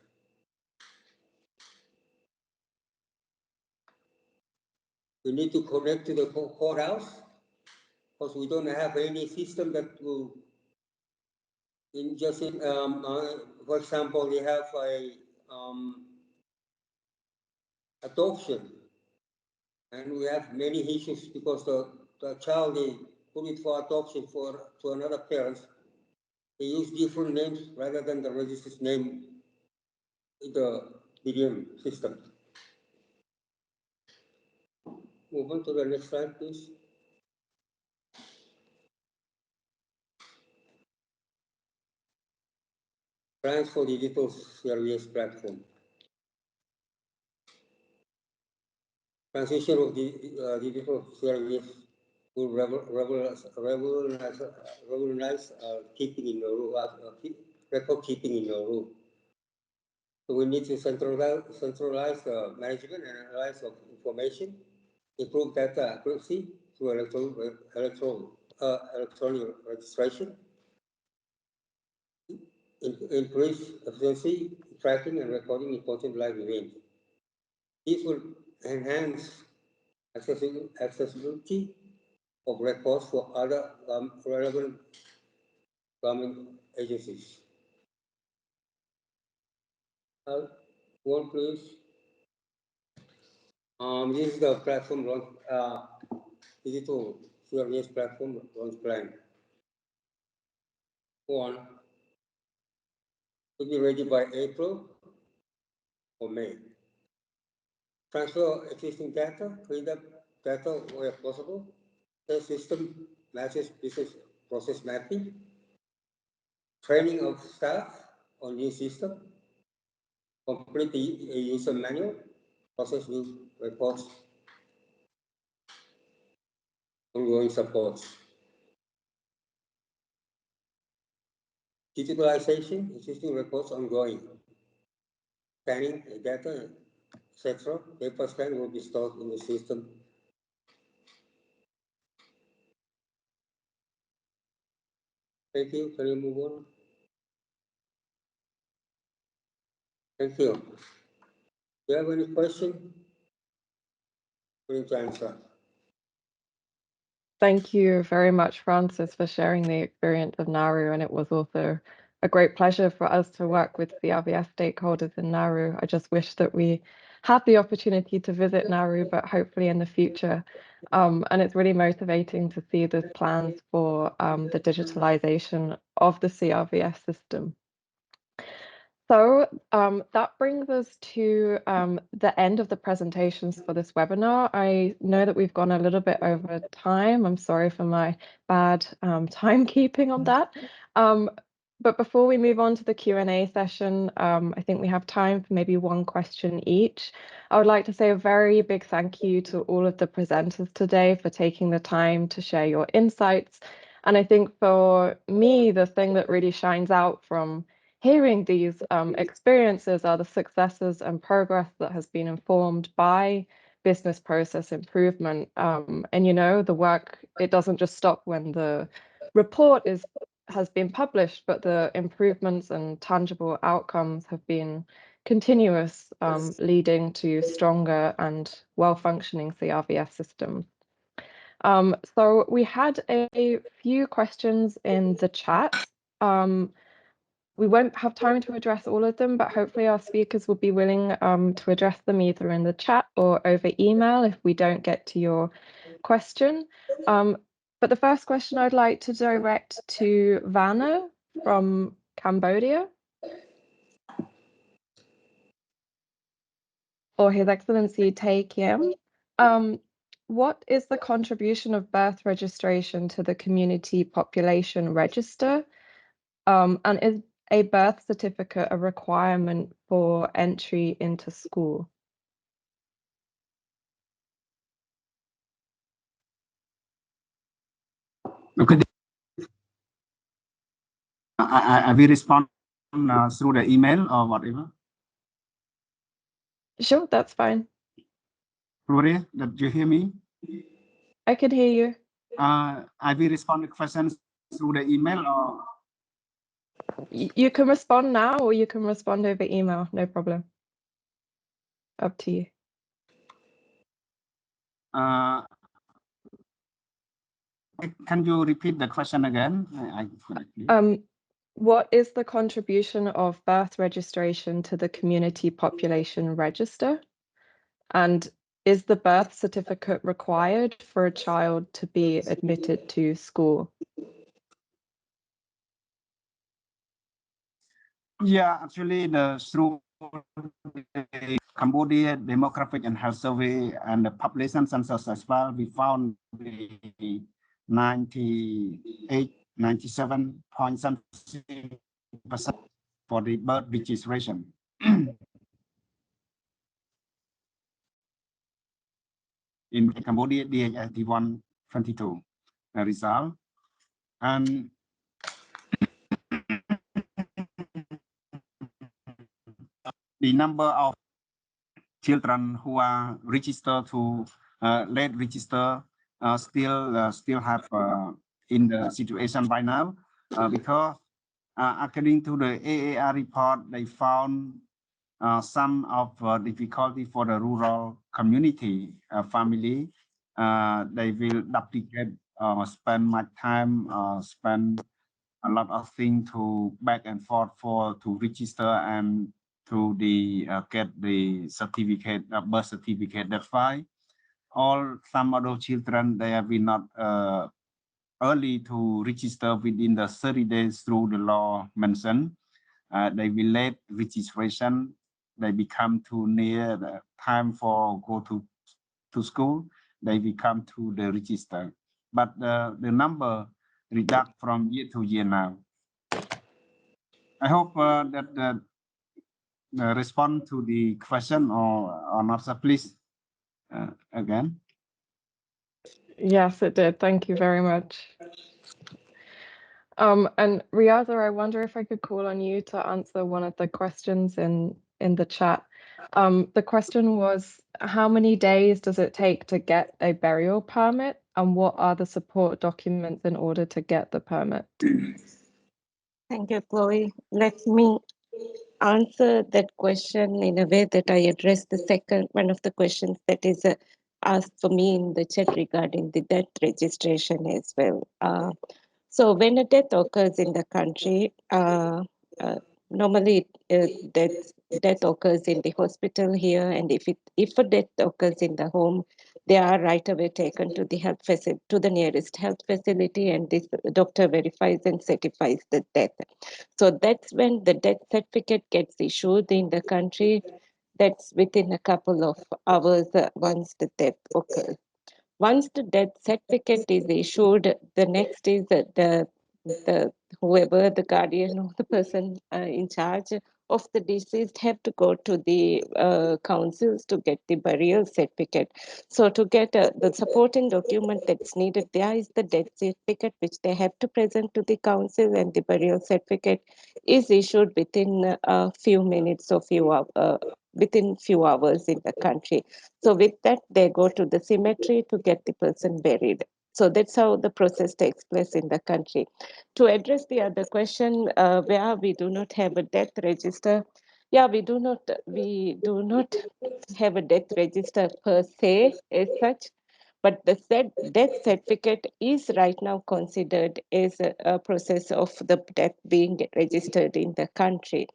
We need to connect to the courthouse because we don't have any system that will for example, we have a adoption, and we have many issues because the child they put it for adoption to another parent. They use different names rather than the registered name in the BDM system. Move on to the next slide, please. Plans for digital CRVS platform. Transition of the digital CRVS will revolutionize keeping in Nauru, record keeping in Nauru. So we need to centralize the management and analysis of information, improve data accuracy through electronic registration, increase efficiency, tracking and recording important live events. This will enhance accessibility of records for other relevant government agencies. One, please. This is the platform launch, digital CRVS platform launch plan. One, to be ready by April or May. Transfer existing data, clean up data where possible. The system matches business process mapping. Training of staff on new system. Complete the user manual. Process new reports. Ongoing supports. Digitalization, existing reports ongoing. Scanning data, etc. Paper scan will be stored in the system. Thank you. Can you move on? Thank you. Do you have any question? Willing to answer. Thank you very much, Francis, for sharing the experience of Nauru, and it was also a great pleasure for us to work with CRVS stakeholders in Nauru. I just wish that we had the opportunity to visit Nauru, but hopefully in the future. And it's really motivating to see these plans for the digitalization of the CRVS system. So that brings us to the end of the presentations for this webinar. I know that we've gone a little bit over time. I'm sorry for my bad timekeeping on that. But before we move on to the Q&A session, I think we have time for maybe one question each. I would like to say a very big thank you to all of the presenters today for taking the time to share your insights. And I think for me, the thing that really shines out from hearing these experiences are the successes and progress that has been informed by business process improvement. And you know, the work, it doesn't just stop when the report has been published, but the improvements and tangible outcomes have been continuous, leading to stronger and well-functioning CRVS systems. So we had a few questions in the chat. We won't have time to address all of them, but hopefully our speakers will be willing to address them either in the chat or over email if we don't get to your question. But the first question I'd like to direct to Vanna from Cambodia, or His Excellency Tay Kiem. What is the contribution of birth registration to the community population register? And is a birth certificate a requirement for entry into school? Okay. I will respond through the email or whatever. Sure, that's fine. Gloria, did you hear me? I can hear you. I will respond to questions through the email or... You can respond now or you can respond over email, no problem. Up to you. Can you repeat the question again? What is the contribution of birth registration to the community population register? And is the birth certificate required for a child to be admitted to school? Yeah, actually, through the Cambodia Demographic and Health Survey and the population census as well, we found the 98, 97.something% for the birth registration. In Cambodia, DHS D122 result. And the number of children who are registered to late register still have in the situation right now because according to the AAR report, they found some of difficulty for the rural community family. They will duplicate, spend much time, spend a lot of things to back and forth to register and to get the certificate, birth certificate. That's why some of those children, they have been not early to register within the 30 days through the law mentioned. They will late registration. They become too near the time for go to school. They become to the register. But the number reduct from year to year now. I hope that respond to the question or not, so please again. Yes, it did. Thank you very much. And Riaza, I wonder if I could call on you to answer one of the questions in the chat. The question was, how many days does it take to get a burial permit, and what are the support documents in order to get the permit? Thank you, Chloe. Let me answer that question in a way that I address the second one of the questions that is asked for me in the chat regarding the death registration as well. So when a death occurs in the country, normally death occurs in the hospital here, and if a death occurs in the home, they are right away taken to the to the nearest health facility, and this doctor verifies and certifies the death. So that's when the death certificate gets issued in the country. That's within a couple of hours once the death occurs. Once the death certificate is issued, the next is the whoever the guardian or the person in charge of the deceased have to go to the councils to get the burial certificate. So to get the supporting document that's needed there is the death certificate, which they have to present to the council, and the burial certificate is issued within a few minutes or within few hours in the country. So with that, they go to the cemetery to get the person buried. So that's how the process takes place in the country. To address the other question, where we do not have a death register, yeah, we do not have a death register per se as such, but the death certificate is right now considered as a process of the death being registered in the country.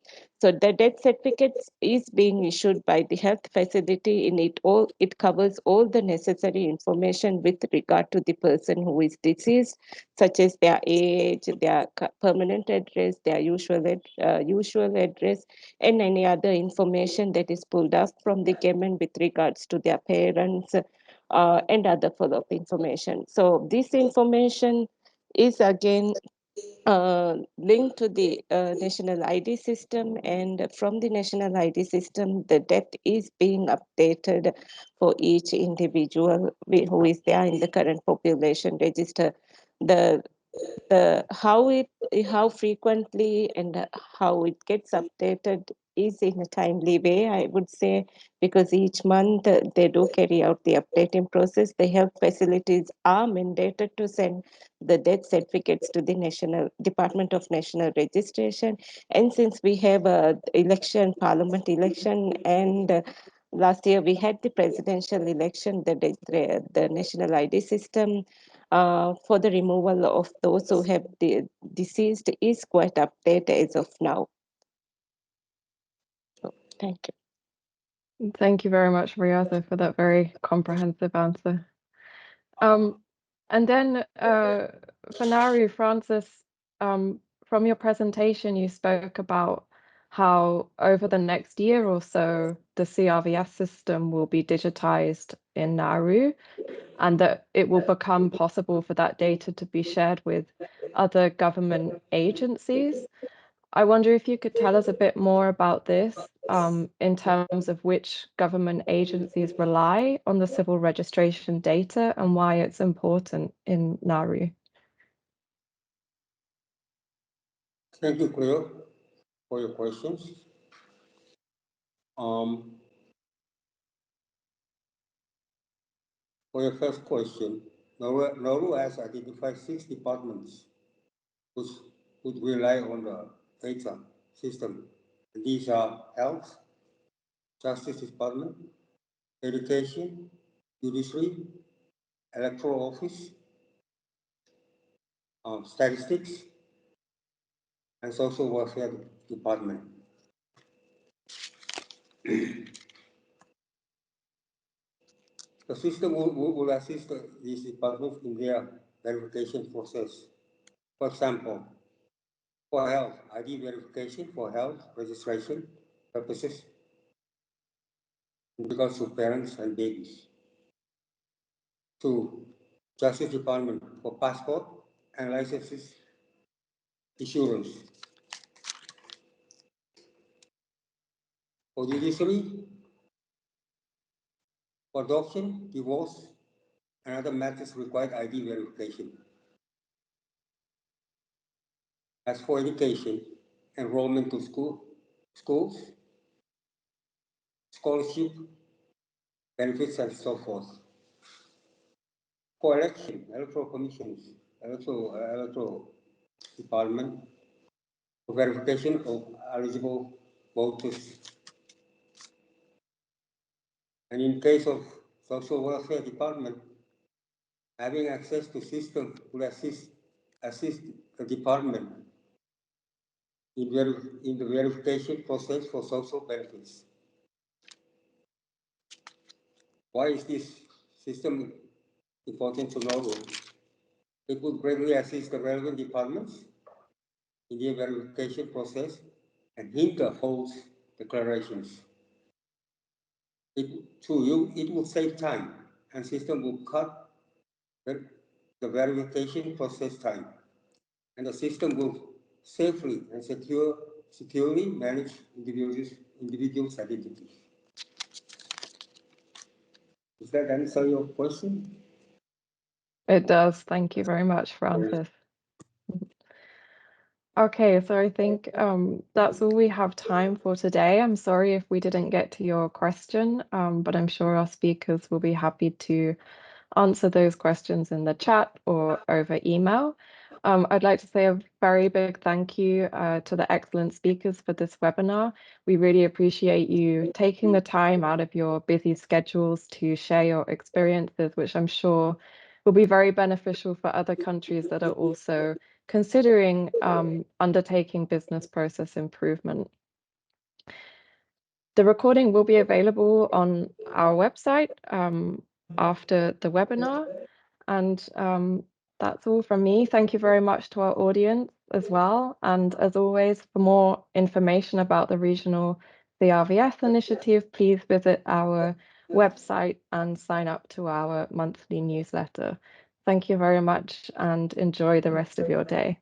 So the death certificate is being issued by the health facility. In it all, it covers all the necessary information with regard to the person who is deceased, such as their age, their permanent address, their usual address, and any other information that is pulled up from the government with regards to their parents and other follow-up information. So this information is again linked to the national ID system, and from the national ID system, the death is being updated for each individual who is there in the current population register. The how frequently and how it gets updated is in a timely way, I would say, because each month they do carry out the updating process. The health facilities are mandated to send the death certificates to the National Department of National Registration. And since we have a election, parliament election, and last year we had the presidential election, the national ID system for the removal of those who have deceased is quite updated as of now. So, thank you. Thank you very much, Riaza, for that very comprehensive answer. And then for Naru, Francis, from your presentation, you spoke about how over the next year or so, the CRVS system will be digitized in Nauru, and that it will become possible for that data to be shared with other government agencies. I wonder if you could tell us a bit more about this in terms of which government agencies rely on the civil registration data and why it's important in Nauru. Thank you, Cleo, for your questions. For your first question, Nauru has identified 6 departments which would rely on the data system. These are Health, Justice Department, Education, Judiciary, Electoral Office, Statistics, and Social Welfare Department. The system will assist these departments in their verification process. For example, for health, ID verification for health registration purposes in regards to parents and babies. 2, Justice Department for passport and licenses issuance. For judiciary, for adoption, divorce, and other matters required ID verification. As for education, enrollment to schools, scholarship, benefits, and so forth. For election, electoral commissions, electoral department, for verification of eligible voters. And in case of social welfare department, having access to system will assist the department in the verification process for social benefits. Why is this system important to know? It would greatly assist the relevant departments in the verification process and hinder false declarations. It will save time, and system will cut the verification process time and the system will safely and securely manage individuals' identities. Does that answer your question? It does. Thank you very much, Francis. Okay, so I think that's all we have time for today. I'm sorry if we didn't get to your question, but I'm sure our speakers will be happy to answer those questions in the chat or over email. I'd like to say a very big thank you to the excellent speakers for this webinar. We really appreciate you taking the time out of your busy schedules to share your experiences, which I'm sure will be very beneficial for other countries that are also considering undertaking business process improvement. The recording will be available on our website after the webinar. And that's all from me. Thank you very much to our audience as well. And as always, for more information about the regional CRVS initiative, please visit our website and sign up to our monthly newsletter. Thank you very much and enjoy the rest of your day.